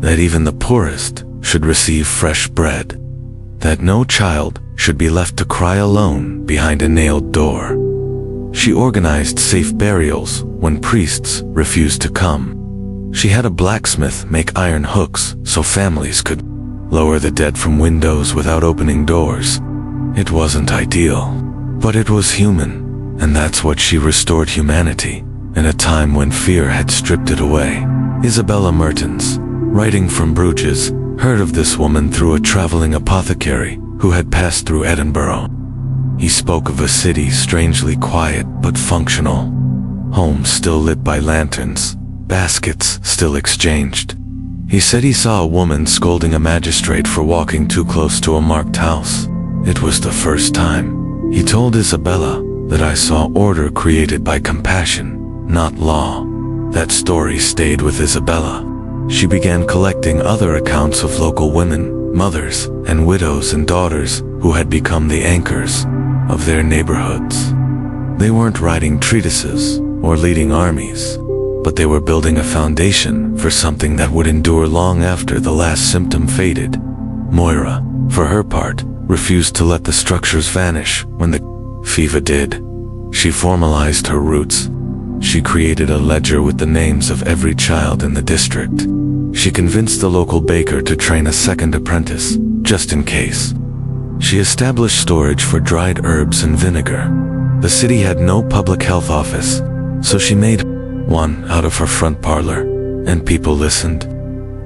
that even the poorest should receive fresh bread, that no child should be left to cry alone behind a nailed door. She organized safe burials when priests refused to come. She had a blacksmith make iron hooks so families could lower the dead from windows without opening doors. It wasn't ideal, but it was human, and that's what she restored humanity, in a time when fear had stripped it away. Isabella Mertens, writing from Bruges, heard of this woman through a traveling apothecary who had passed through Edinburgh. He spoke of a city strangely quiet but functional. Homes still lit by lanterns, baskets still exchanged. He said he saw a woman scolding a magistrate for walking too close to a marked house. It was the first time. He told Isabella that I saw order created by compassion, not law. That story stayed with Isabella. She began collecting other accounts of local women, mothers, and widows and daughters who had become the anchors of their neighborhoods. They weren't writing treatises or leading armies, but they were building a foundation for something that would endure long after the last symptom faded. Moira, for her part, refused to let the structures vanish when the fever did. She formalized her roots. She created a ledger with the names of every child in the district. She convinced the local baker to train a second apprentice, just in case. She established storage for dried herbs and vinegar. The city had no public health office, so she made one out of her front parlor, and people listened.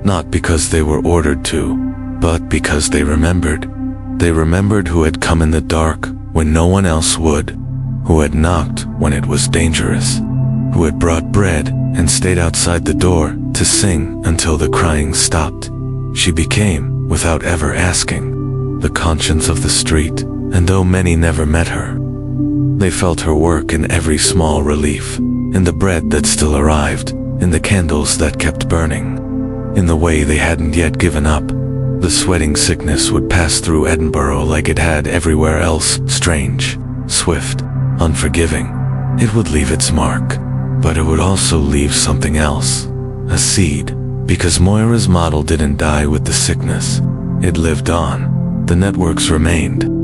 Not because they were ordered to, but because they remembered. They remembered who had come in the dark when no one else would, who had knocked when it was dangerous, who had brought bread and stayed outside the door to sing until the crying stopped. She became, without ever asking, the conscience of the street, and though many never met her, they felt her work in every small relief, in the bread that still arrived, in the candles that kept burning, in the way they hadn't yet given up. The sweating sickness would pass through Edinburgh like it had everywhere else, strange, swift, unforgiving. It would leave its mark, but it would also leave something else, a seed, because Moira's model didn't die with the sickness. It lived on. The networks remained.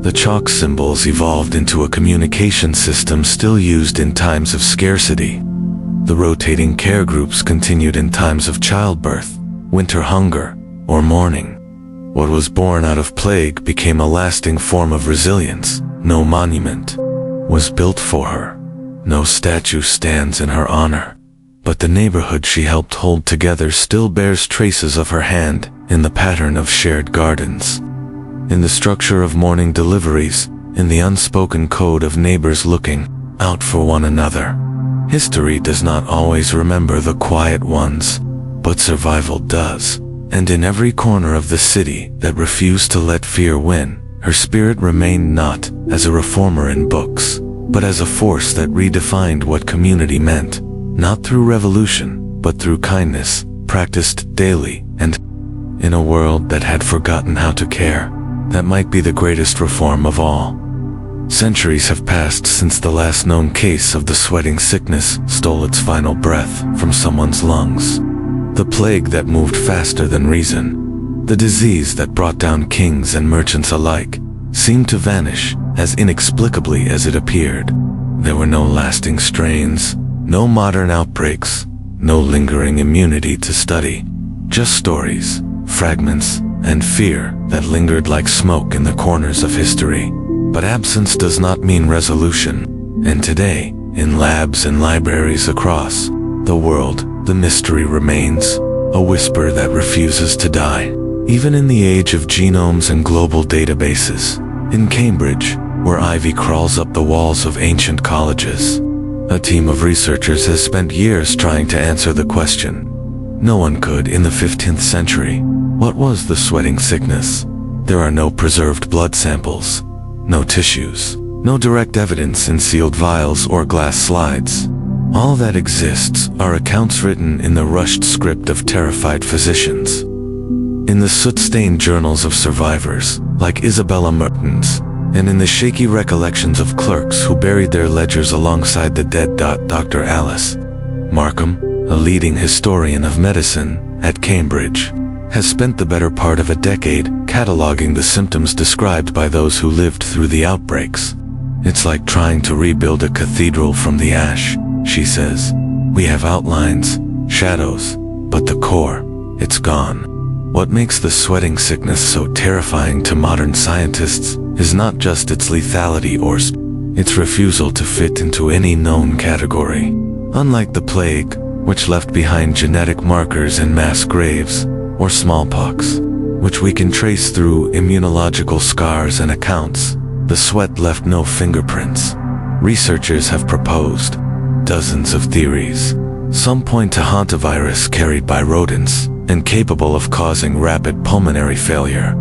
The chalk symbols evolved into a communication system still used in times of scarcity. The rotating care groups continued in times of childbirth, winter hunger, or mourning. What was born out of plague became a lasting form of resilience. No monument was built for her. No statue stands in her honor. But the neighborhood she helped hold together still bears traces of her hand in the pattern of shared gardens, in the structure of morning deliveries, in the unspoken code of neighbors looking out for one another. History does not always remember the quiet ones, but survival does. And in every corner of the city that refused to let fear win, her spirit remained not as a reformer in books, but as a force that redefined what community meant, not through revolution, but through kindness, practiced daily, and in a world that had forgotten how to care. That might be the greatest reform of all. Centuries have passed since the last known case of the sweating sickness stole its final breath from someone's lungs. The plague that moved faster than reason, the disease that brought down kings and merchants alike, seemed to vanish as inexplicably as it appeared. There were no lasting strains, no modern outbreaks, no lingering immunity to study, just stories, fragments, and fear that lingered like smoke in the corners of history. But absence does not mean resolution, and today, in labs and libraries across the world, the mystery remains. a whisper that refuses to die. Even in the age of genomes and global databases, in Cambridge, where ivy crawls up the walls of ancient colleges, a team of researchers has spent years trying to answer the question. No one could in the 15th century. What was the sweating sickness? There are no preserved blood samples, no tissues, no direct evidence in sealed vials or glass slides. All that exists are accounts written in the rushed script of terrified physicians. In the soot-stained journals of survivors, like Isabella Mertens, and in the shaky recollections of clerks who buried their ledgers alongside the dead Dr. Alice Markham, a leading historian of medicine at Cambridge, has spent the better part of a decade cataloging the symptoms described by those who lived through the outbreaks. It's like trying to rebuild a cathedral from the ash, she says. We have outlines, shadows, but the core, it's gone. What makes the sweating sickness so terrifying to modern scientists is not just its lethality or its refusal to fit into any known category. Unlike the plague, which left behind genetic markers in mass graves, or smallpox, which we can trace through immunological scars and accounts, the sweat left no fingerprints. Researchers have proposed dozens of theories. Some point to hantavirus carried by rodents and capable of causing rapid pulmonary failure.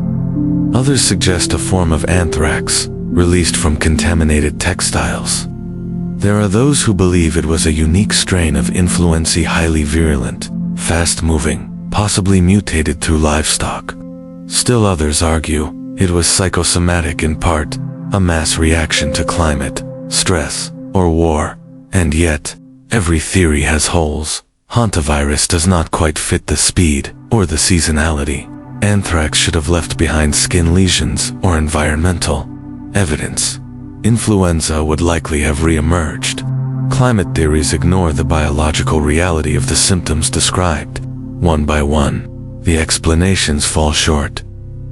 Others suggest a form of anthrax released from contaminated textiles. There are those who believe it was a unique strain of influenza, highly virulent, fast-moving, possibly mutated through livestock. Still others argue it was psychosomatic in part, a mass reaction to climate, stress, or war. And yet, every theory has holes. Hantavirus does not quite fit the speed or the seasonality. Anthrax should have left behind skin lesions or environmental evidence. Influenza would likely have re-emerged. Climate theories ignore the biological reality of the symptoms described. One by one, the explanations fall short.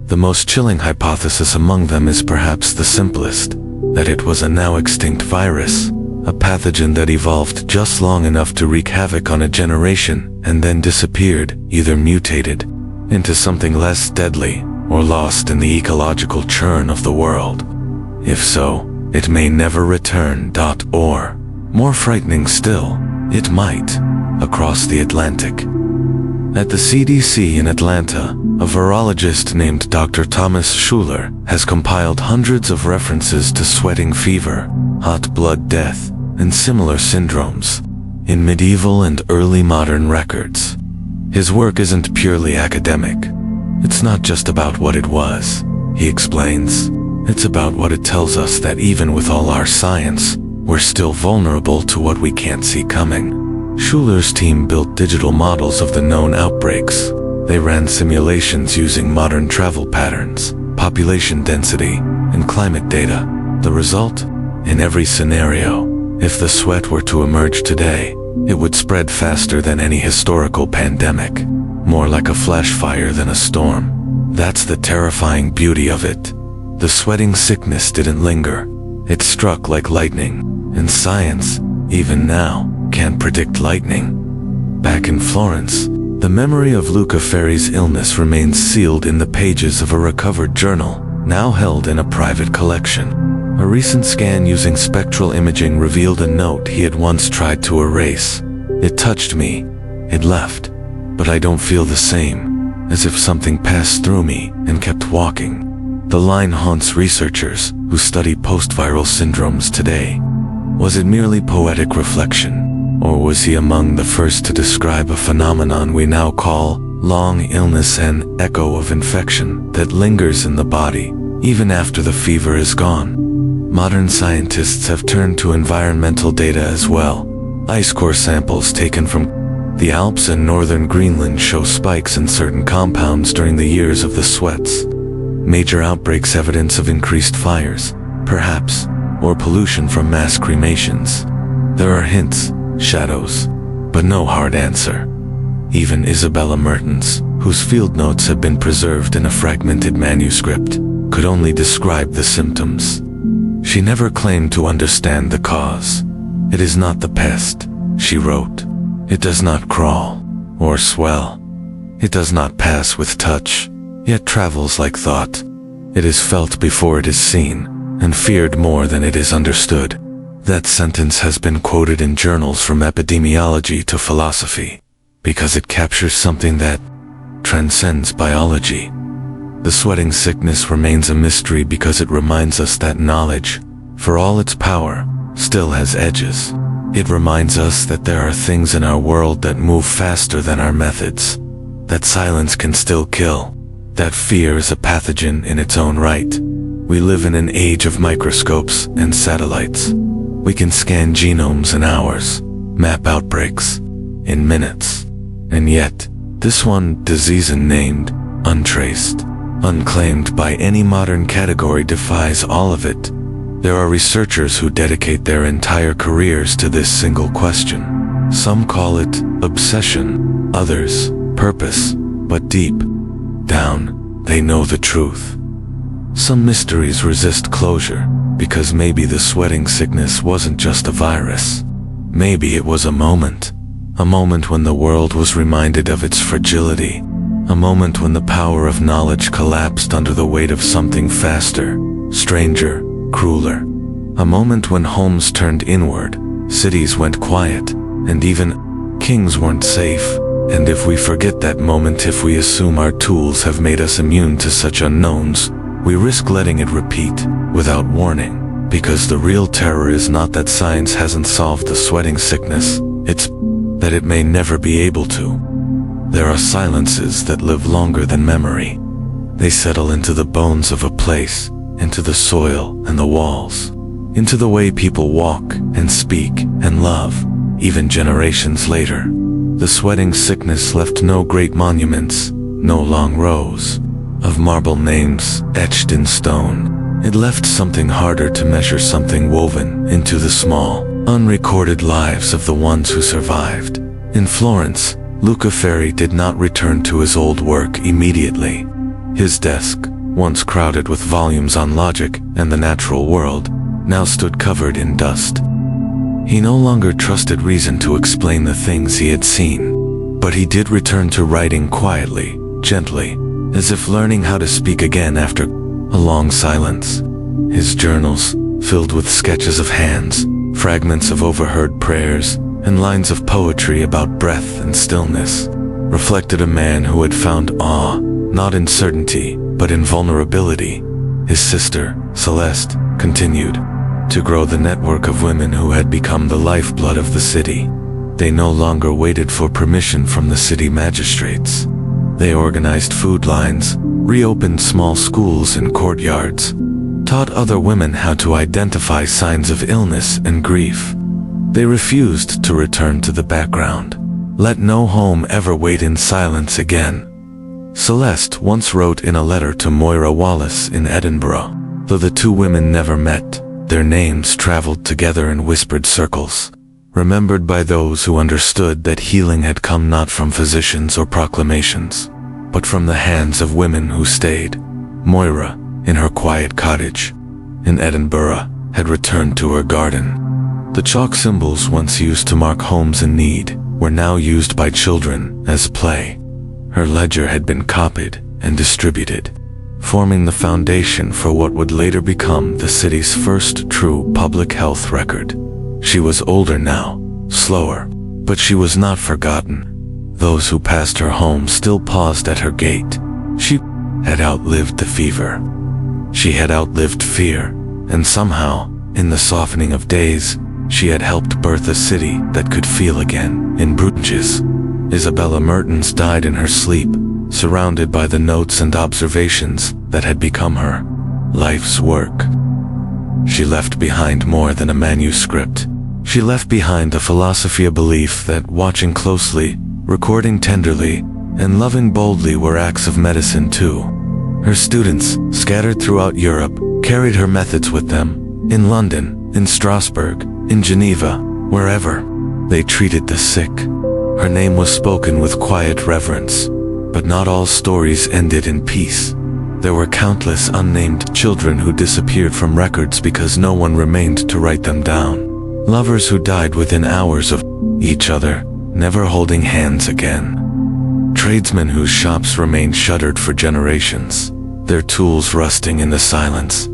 The most chilling hypothesis among them is perhaps the simplest, that it was a now extinct virus, a pathogen that evolved just long enough to wreak havoc on a generation and then disappeared, either mutated into something less deadly or lost in the ecological churn of the world. If so, it may never return. Or, more frightening still, it might, across the Atlantic. At the CDC in Atlanta, a virologist named Dr. Thomas Schuler has compiled hundreds of references to sweating fever, hot blood death, and similar syndromes in medieval and early modern records. His work isn't purely academic. It's not just about what it was, he explains. It's about what it tells us, that even with all our science, we're still vulnerable to what we can't see coming. Schuler's team built digital models of the known outbreaks. They ran simulations using modern travel patterns, population density, and climate data. The result? In every scenario, if the sweat were to emerge today, it would spread faster than any historical pandemic, more like a flash fire than a storm. That's the terrifying beauty of it. The sweating sickness didn't linger. It struck like lightning, and science, even now, can't predict lightning. Back in Florence, the memory of Luca Ferri's illness remains sealed in the pages of a recovered journal, now held in a private collection. A recent scan using spectral imaging revealed a note he had once tried to erase. It touched me. It left. But I don't feel the same, as if something passed through me and kept walking. The line haunts researchers who study post-viral syndromes today. Was it merely poetic reflection, or was he among the first to describe a phenomenon we now call long illness, an echo of infection that lingers in the body even after the fever is gone? Modern scientists have turned to environmental data as well. Ice core samples taken from the Alps and northern Greenland show spikes in certain compounds during the years of the sweats. Major outbreaks, evidence of increased fires, perhaps, or pollution from mass cremations. There are hints, shadows, but no hard answer. Even Isabella Mertens, whose field notes have been preserved in a fragmented manuscript, could only describe the symptoms. She never claimed to understand the cause. It is not the pest, she wrote. It does not crawl or swell. It does not pass with touch, yet travels like thought. It is felt before it is seen, and feared more than it is understood. That sentence has been quoted in journals from epidemiology to philosophy, because it captures something that transcends biology. The sweating sickness remains a mystery because it reminds us that knowledge, for all its power, still has edges. It reminds us that there are things in our world that move faster than our methods, that silence can still kill, that fear is a pathogen in its own right. We live in an age of microscopes and satellites. We can scan genomes in hours, map outbreaks in minutes. And yet, this one disease unnamed, untraced, unclaimed by any modern category defies all of it. There are researchers who dedicate their entire careers to this single question. Some call it obsession, others purpose, but deep down, they know the truth. Some mysteries resist closure, because maybe the sweating sickness wasn't just a virus. Maybe it was a moment when the world was reminded of its fragility, a moment when the power of knowledge collapsed under the weight of something faster, stranger, crueler. A moment when homes turned inward, cities went quiet, and even kings weren't safe. And if we forget that moment, if we assume our tools have made us immune to such unknowns, we risk letting it repeat without warning. Because the real terror is not that science hasn't solved the sweating sickness, it's that it may never be able to. There are silences that live longer than memory. They settle into the bones of a place, into the soil and the walls, into the way people walk and speak and love, even generations later. The sweating sickness left no great monuments, no long rows of marble names etched in stone. It left something harder to measure, something woven into the small, unrecorded lives of the ones who survived. In Florence, Luca Ferri did not return to his old work immediately. His desk, once crowded with volumes on logic and the natural world, now stood covered in dust. He no longer trusted reason to explain the things he had seen, but he did return to writing quietly, gently, as if learning how to speak again after a long silence. His journals, filled with sketches of hands, fragments of overheard prayers, and lines of poetry about breath and stillness, reflected a man who had found awe, not in certainty, but in vulnerability. His sister, Celeste, continued to grow the network of women who had become the lifeblood of the city. They no longer waited for permission from the city magistrates. They organized food lines, reopened small schools and courtyards, taught other women how to identify signs of illness and grief. They refused to return to the background. Let no home ever wait in silence again. Celeste once wrote in a letter to Moira Wallace in Edinburgh. Though the two women never met, their names traveled together in whispered circles, remembered by those who understood that healing had come not from physicians or proclamations, but from the hands of women who stayed. Moira, in her quiet cottage in Edinburgh, had returned to her garden. The chalk symbols once used to mark homes in need were now used by children as play. Her ledger had been copied and distributed, forming the foundation for what would later become the city's first true public health record. She was older now, slower, but she was not forgotten. Those who passed her home still paused at her gate. She had outlived the fever. She had outlived fear, and somehow, in the softening of days, she had helped birth a city that could feel again. In Bruges, Isabella Mertens died in her sleep, surrounded by the notes and observations that had become her life's work. She left behind more than a manuscript. She left behind a philosophy, a belief that watching closely, recording tenderly, and loving boldly were acts of medicine too. Her students, scattered throughout Europe, carried her methods with them. In London, in Strasbourg, in Geneva, wherever, they treated the sick. Her name was spoken with quiet reverence. But not all stories ended in peace. There were countless unnamed children who disappeared from records because no one remained to write them down. Lovers who died within hours of each other, never holding hands again. tradesmen whose shops remained shuttered for generations, their tools rusting in the silence.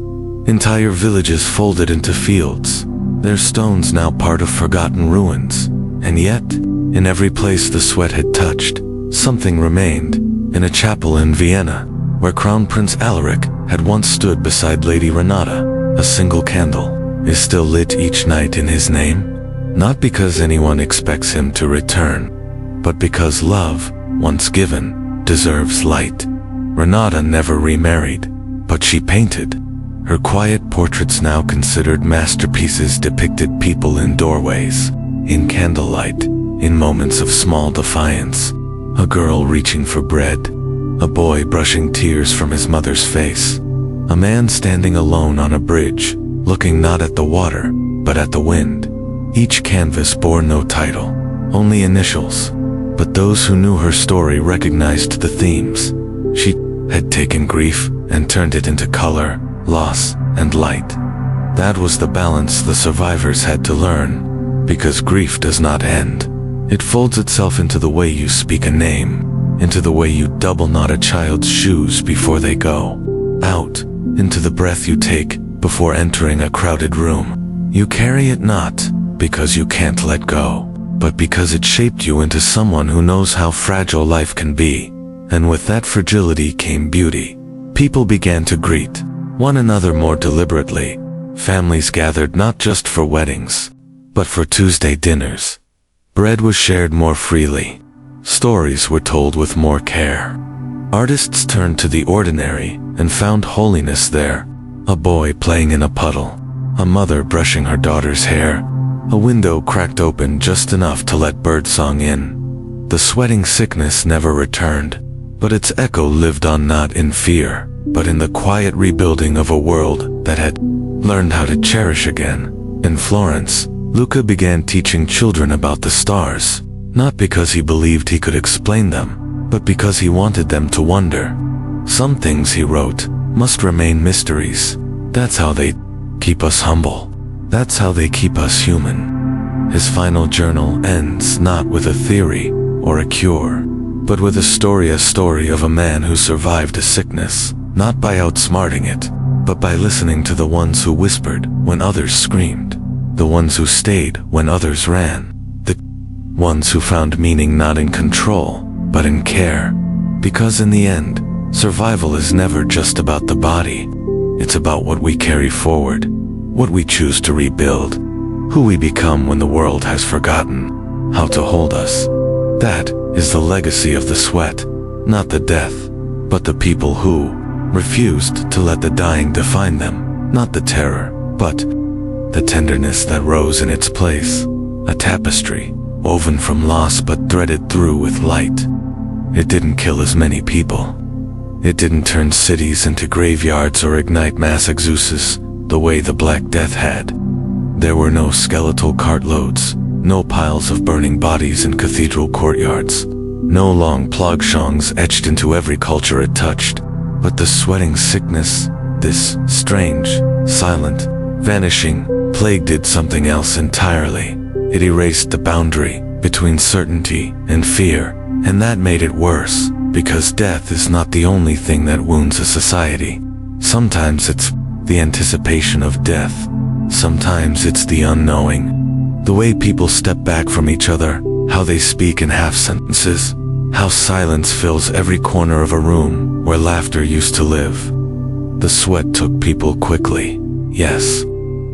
Entire villages folded into fields, their stones now part of forgotten ruins. And yet, in every place the sweat had touched, something remained. In a chapel in Vienna, where Crown Prince Alaric had once stood beside Lady Renata, a single candle is still lit each night in his name. Not because anyone expects him to return, but because love, once given, deserves light. Renata never remarried, but she painted. Her quiet portraits, now considered masterpieces, depicted people in doorways, in candlelight, in moments of small defiance. A girl reaching for bread, a boy brushing tears from his mother's face, a man standing alone on a bridge, looking not at the water, but at the wind. Each canvas bore no title, only initials, but those who knew her story recognized the themes. She had taken grief and turned it into color, loss, and light. That was the balance the survivors had to learn, because grief does not end. It folds itself into the way you speak a name, into the way you double knot a child's shoes before they go out, into the breath you take before entering a crowded room. You carry it not because you can't let go, but because it shaped you into someone who knows how fragile life can be. And with that fragility came beauty. People began to greet one another more deliberately. Families gathered not just for weddings, but for Tuesday dinners. Bread was shared more freely. Stories were told with more care. Artists turned to the ordinary and found holiness there. A boy playing in a puddle, a mother brushing her daughter's hair, a window cracked open just enough to let birdsong in. The sweating sickness never returned, but its echo lived on, not in fear, but in the quiet rebuilding of a world that had learned how to cherish again. In Florence, Luca began teaching children about the stars, not because he believed he could explain them, but because he wanted them to wonder. Some things, he wrote, must remain mysteries. That's how they keep us humble. That's how they keep us human. His final journal ends not with a theory or a cure, but with a story of a man who survived a sickness, not by outsmarting it, but by listening to the ones who whispered when others screamed, the ones who stayed when others ran, the ones who found meaning not in control, but in care. Because in the end, survival is never just about the body. It's about what we carry forward, what we choose to rebuild, who we become when the world has forgotten how to hold us. That is the legacy of the sweat, not the death, but the people who refused to let the dying define them, not the terror, but the tenderness that rose in its place, a tapestry woven from loss but threaded through with light. It didn't kill as many people. It didn't turn cities into graveyards or ignite mass exodus the way the Black Death had. There were no skeletal cartloads, no piles of burning bodies in cathedral courtyards, no long plagsongs etched into every culture it touched, but the sweating sickness, this strange, silent, vanishing plague did something else entirely. It erased the boundary between certainty and fear, and that made it worse, because death is not the only thing that wounds a society. Sometimes it's the anticipation of death. Sometimes it's the unknowing. The way people step back from each other, how they speak in half sentences, how silence fills every corner of a room where laughter used to live. The sweat took people quickly, yes,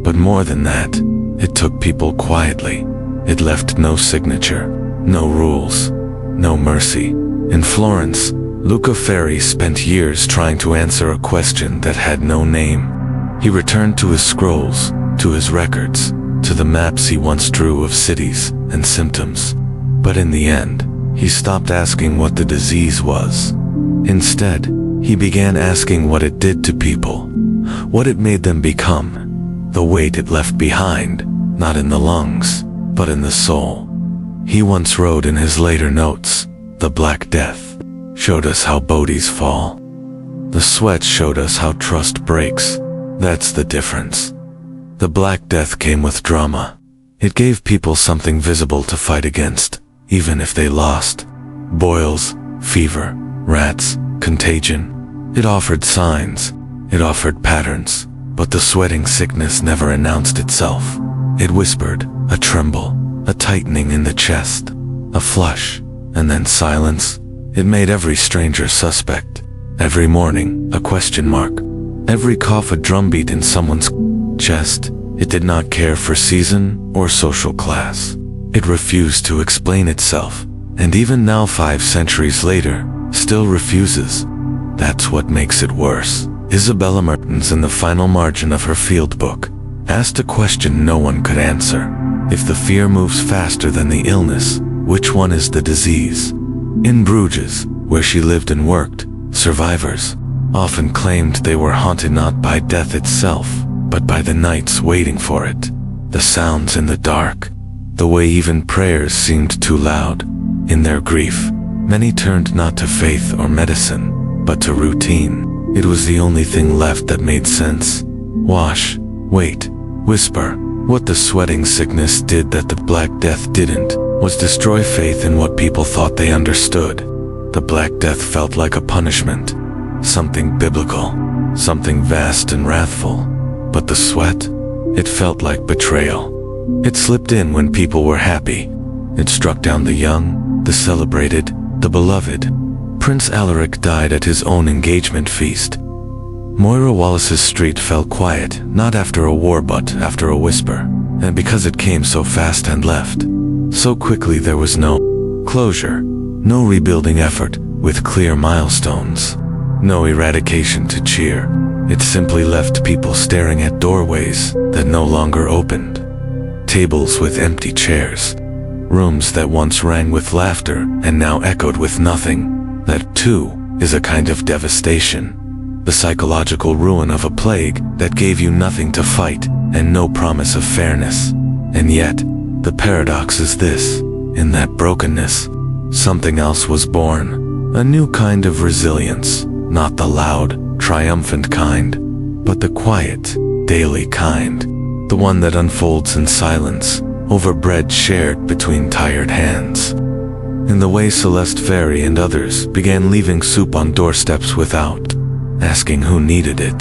but more than that, it took people quietly. It left no signature, no rules, no mercy. In Florence, Luca Ferri spent years trying to answer a question that had no name. He returned to his scrolls, to his records, to the maps he once drew of cities and symptoms. But in the end, he stopped asking what the disease was. Instead, he began asking what it did to people, what it made them become, the weight it left behind, not in the lungs, but in the soul. He once wrote in his later notes, "The Black Death showed us how bodies fall. The sweat showed us how trust breaks. That's the difference." The Black Death came with drama. It gave people something visible to fight against, even if they lost. Boils, fever, rats, contagion. It offered signs, it offered patterns, but the sweating sickness never announced itself. It whispered, a tremble, a tightening in the chest, a flush, and then silence. It made every stranger suspect. Every morning, a question mark. Every cough a drumbeat in someone's chest. It did not care for season or social class. It refused to explain itself, and even now 5 centuries later, still refuses. That's what makes it worse. Isabella Mertens, in the final margin of her field book, asked a question no one could answer. If the fear moves faster than the illness, which one is the disease? In Bruges, where she lived and worked, survivors often claimed they were haunted not by death itself, but by the nights waiting for it, the sounds in the dark, the way even prayers seemed too loud. In their grief, many turned not to faith or medicine, but to routine. It was the only thing left that made sense. Wash, wait, whisper. What the sweating sickness did that the Black Death didn't was destroy faith in what people thought they understood. The Black Death felt like a punishment, something biblical, something vast and wrathful. But the sweat, it felt like betrayal. It slipped in when people were happy. It struck down the young, the celebrated, the beloved. Prince Alaric died at his own engagement feast. Moira Wallace's street fell quiet, not after a war but after a whisper, and because it came so fast and left so quickly, there was no closure, no rebuilding effort with clear milestones, no eradication to cheer. It simply left people staring at doorways that no longer opened, tables with empty chairs, rooms that once rang with laughter and now echoed with nothing. That, too, is a kind of devastation, the psychological ruin of a plague that gave you nothing to fight and no promise of fairness. And yet, the paradox is this: in that brokenness, something else was born, a new kind of resilience, not the loud, triumphant kind, but the quiet, daily kind, the one that unfolds in silence, over bread shared between tired hands. In the way Celeste Ferry and others began leaving soup on doorsteps without asking who needed it,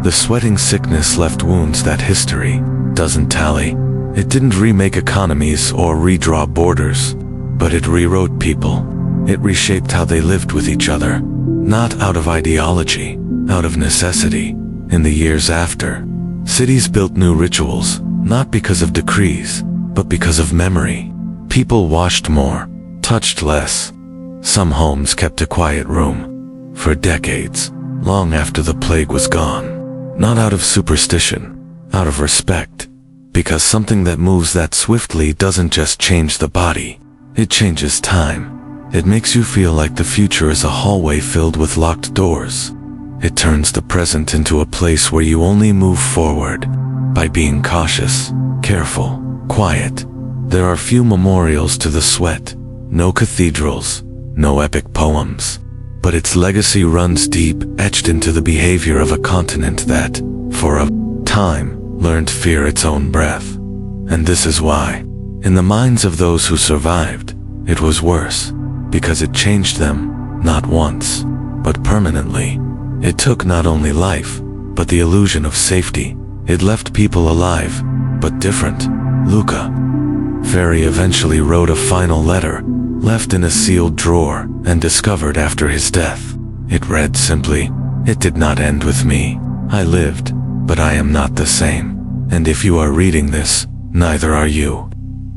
the sweating sickness left wounds that history doesn't tally. It didn't remake economies or redraw borders, but it rewrote people. It reshaped how they lived with each other, not out of ideology, out of necessity. In the years after, cities built new rituals, not because of decrees, but because of memory. People washed more, touched less. Some homes kept a quiet room for decades, long after the plague was gone. Not out of superstition, out of respect. Because something that moves that swiftly doesn't just change the body, it changes time. It makes you feel like the future is a hallway filled with locked doors. It turns the present into a place where you only move forward by being cautious, careful, quiet. There are few memorials to the sweat, no cathedrals, no epic poems, but its legacy runs deep, etched into the behavior of a continent that, for a time, learned fear its own breath. And this is why, in the minds of those who survived, it was worse, because it changed them, not once, but permanently. It took not only life, but the illusion of safety. It left people alive, but different. Luca Ferry eventually wrote a final letter, left in a sealed drawer and discovered after his death. It read simply, "It did not end with me. I lived, but I am not the same. And if you are reading this, neither are you."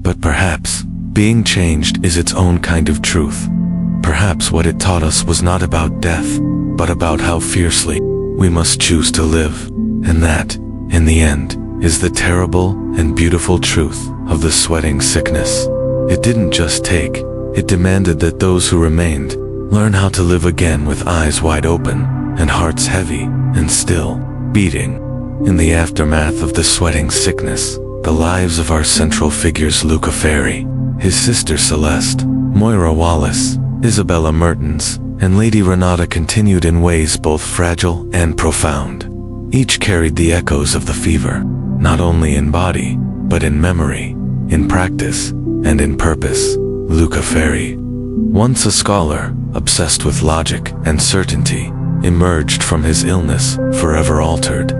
But perhaps, being changed is its own kind of truth. Perhaps what it taught us was not about death, but about how fiercely we must choose to live. And that, in the end, is the terrible and beautiful truth of the sweating sickness. It didn't just take, it demanded that those who remained learn how to live again with eyes wide open and hearts heavy and still beating. In the aftermath of the sweating sickness, the lives of our central figures, Luca Ferry, his sister Celeste, Moira Wallace, Isabella Mertens, and Lady Renata, continued in ways both fragile and profound. Each carried the echoes of the fever, not only in body, but in memory, in practice, and in purpose. Luca Ferry, once a scholar, obsessed with logic and certainty, emerged from his illness forever altered,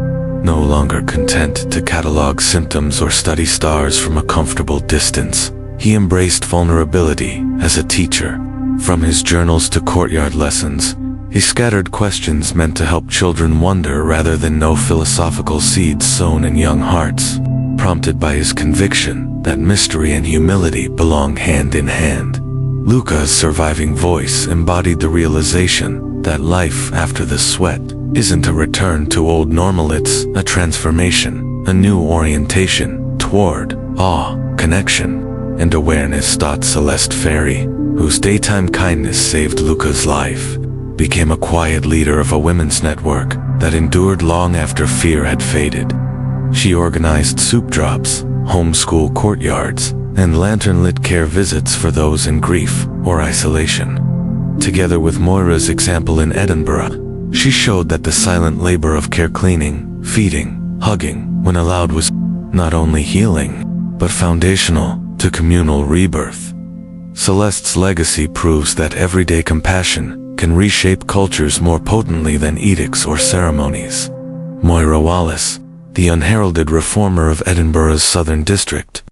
no longer content to catalog symptoms or study stars from a comfortable distance. He embraced vulnerability as a teacher. From his journals to courtyard lessons, he scattered questions meant to help children wonder rather than know, philosophical seeds sown in young hearts, prompted by his conviction that mystery and humility belong hand in hand. Luca's surviving voice embodied the realization that life after the sweat isn't a return to old normal, it's a transformation, a new orientation toward awe, connection, and awareness. Celeste Ferry, whose daytime kindness saved Luca's life, became a quiet leader of a women's network that endured long after fear had faded. She organized soup drops, homeschool courtyards, and lantern-lit care visits for those in grief or isolation. Together with Moira's example in Edinburgh, she showed that the silent labor of care, cleaning, feeding, hugging, when allowed, was not only healing, but foundational to communal rebirth. Celeste's legacy proves that everyday compassion can reshape cultures more potently than edicts or ceremonies. Moira Wallace, the unheralded reformer of Edinburgh's Southern District,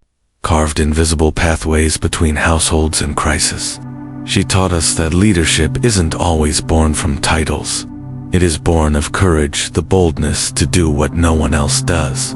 carved invisible pathways between households and crisis. She taught us that leadership isn't always born from titles. It is born of courage, the boldness to do what no one else does.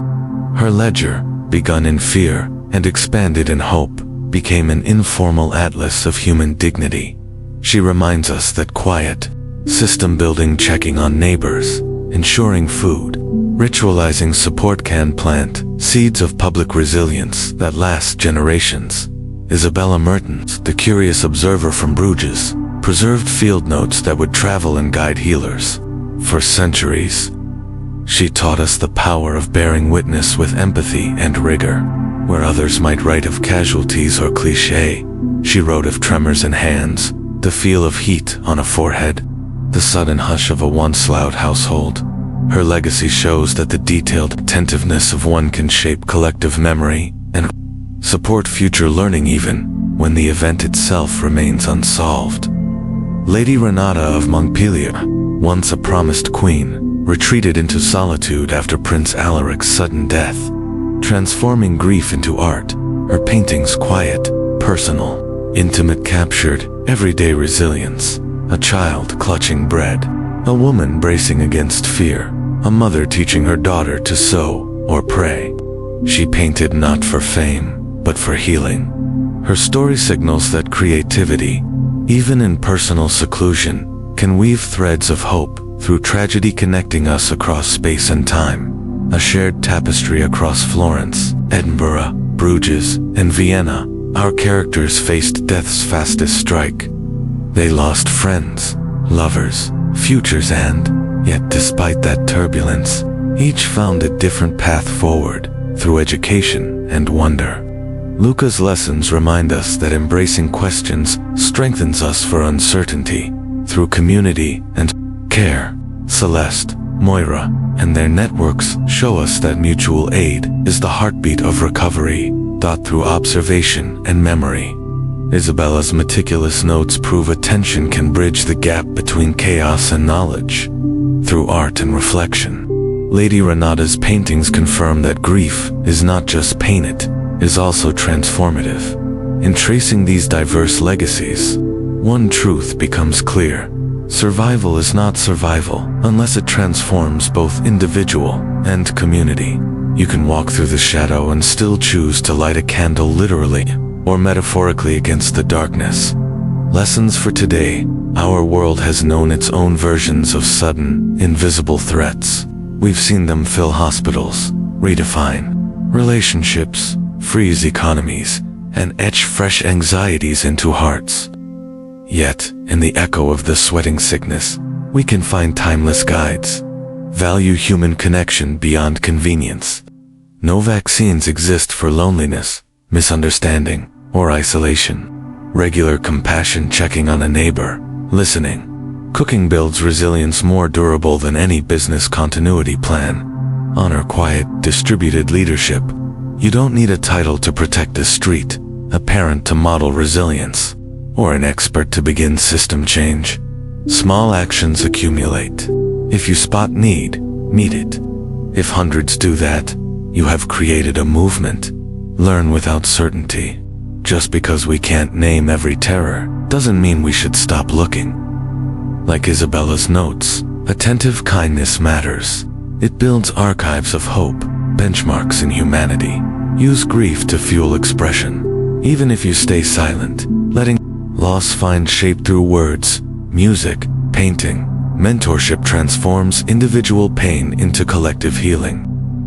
Her ledger, begun in fear and expanded in hope, became an informal atlas of human dignity. She reminds us that quiet, system-building, checking on neighbors, ensuring food, ritualizing support can plant seeds of public resilience that last generations. Isabella Mertens, the curious observer from Bruges, preserved field notes that would travel and guide healers for centuries. She taught us the power of bearing witness with empathy and rigor. Where others might write of casualties or cliché, she wrote of tremors in hands, the feel of heat on a forehead, the sudden hush of a once loud household. Her legacy shows that the detailed attentiveness of one can shape collective memory and support future learning even when the event itself remains unsolved. Lady Renata of Montpellier, once a promised queen, retreated into solitude after Prince Alaric's sudden death, transforming grief into art. Her paintings, quiet, personal, intimate, captured everyday resilience. A child clutching bread, a woman bracing against fear, a mother teaching her daughter to sew or pray. She painted not for fame, but for healing. Her story signals that creativity, even in personal seclusion, can weave threads of hope through tragedy, connecting us across space and time. A shared tapestry across Florence, Edinburgh, Bruges, and Vienna, our characters faced death's fastest strike. They lost friends, lovers, futures, and yet despite that turbulence, each found a different path forward through education and wonder. Luca's lessons remind us that embracing questions strengthens us for uncertainty. Through community and care, Celeste, Moira, and their networks show us that mutual aid is the heartbeat of recovery, taught through observation and memory. Isabella's meticulous notes prove attention can bridge the gap between chaos and knowledge. Through art and reflection, Lady Renata's paintings confirm that grief is not just pain, it is also transformative. In tracing these diverse legacies, one truth becomes clear. Survival is not survival unless it transforms both individual and community. You can walk through the shadow and still choose to light a candle, literally or metaphorically, against the darkness. Lessons for today. Our world has known its own versions of sudden, invisible threats. We've seen them fill hospitals, redefine relationships, freeze economies, and etch fresh anxieties into hearts. Yet, in the echo of the sweating sickness, we can find timeless guides. Value human connection beyond convenience. No vaccines exist for loneliness, misunderstanding, or isolation. Regular compassion, checking on a neighbor, listening. Cooking builds resilience more durable than any business continuity plan. Honor quiet, distributed leadership. You don't need a title to protect a street, a parent to model resilience. or an expert to begin system change. Small actions accumulate. If you spot need, meet it. If hundreds do that, you have created a movement. Learn without certainty. Just because we can't name every terror doesn't mean we should stop looking. Like Isabella's notes, attentive kindness matters. It builds archives of hope, benchmarks in humanity. Use grief to fuel expression. Even if you stay silent, letting loss find shape through words, music, painting. Mentorship transforms individual pain into collective healing.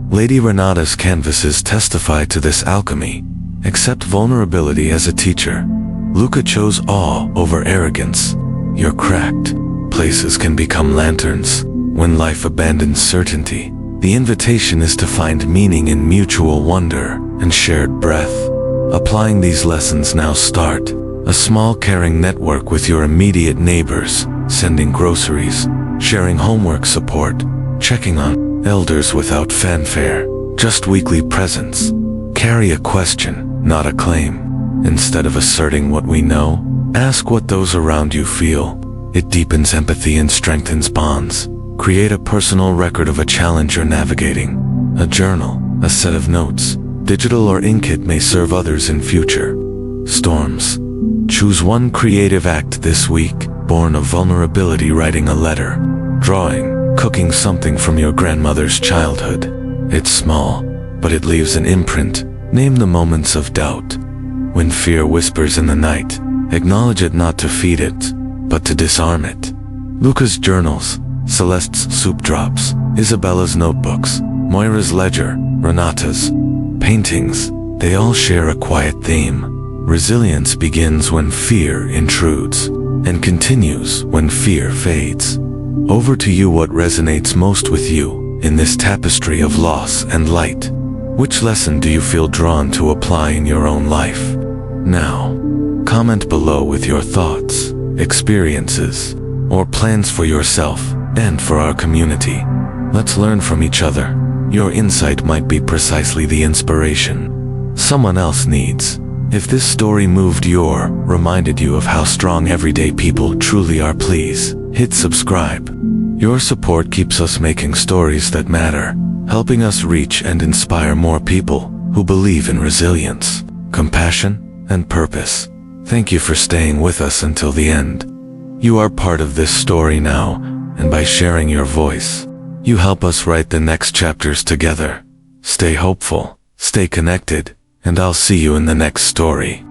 Lady Renata's canvases testify to this alchemy. Accept vulnerability as a teacher. Luca chose awe over arrogance. Your cracked places can become lanterns. When life abandons certainty, the invitation is to find meaning in mutual wonder and shared breath. Applying these lessons now. Start a small caring network with your immediate neighbors, sending groceries, sharing homework support, checking on elders without fanfare, just weekly presence. Carry a question, not a claim. Instead of asserting what we know, ask what those around you feel. It deepens empathy and strengthens bonds. Create a personal record of a challenge you're navigating. A journal, a set of notes, digital or ink. It may serve others in future storms. Choose one creative act this week, born of vulnerability. Writing a letter, drawing, cooking something from your grandmother's childhood. It's small, but it leaves an imprint. Name the moments of doubt. When fear whispers in the night, acknowledge it, not to feed it, but to disarm it. Luca's journals, Celeste's soup drops, Isabella's notebooks, Moira's ledger, Renata's paintings, they all share a quiet theme. Resilience begins when fear intrudes, and continues when fear fades. Over to you. What resonates most with you in this tapestry of loss and light? Which lesson do you feel drawn to apply in your own life? Now, comment below with your thoughts, experiences, or plans for yourself and for our community. Let's learn from each other. Your insight might be precisely the inspiration someone else needs. If this story moved you or reminded you of how strong everyday people truly are, please hit subscribe. Your support keeps us making stories that matter, helping us reach and inspire more people who believe in resilience, compassion, and purpose. Thank you for staying with us until the end. You are part of this story now, and by sharing your voice, you help us write the next chapters together. Stay hopeful, stay connected, and I'll see you in the next story.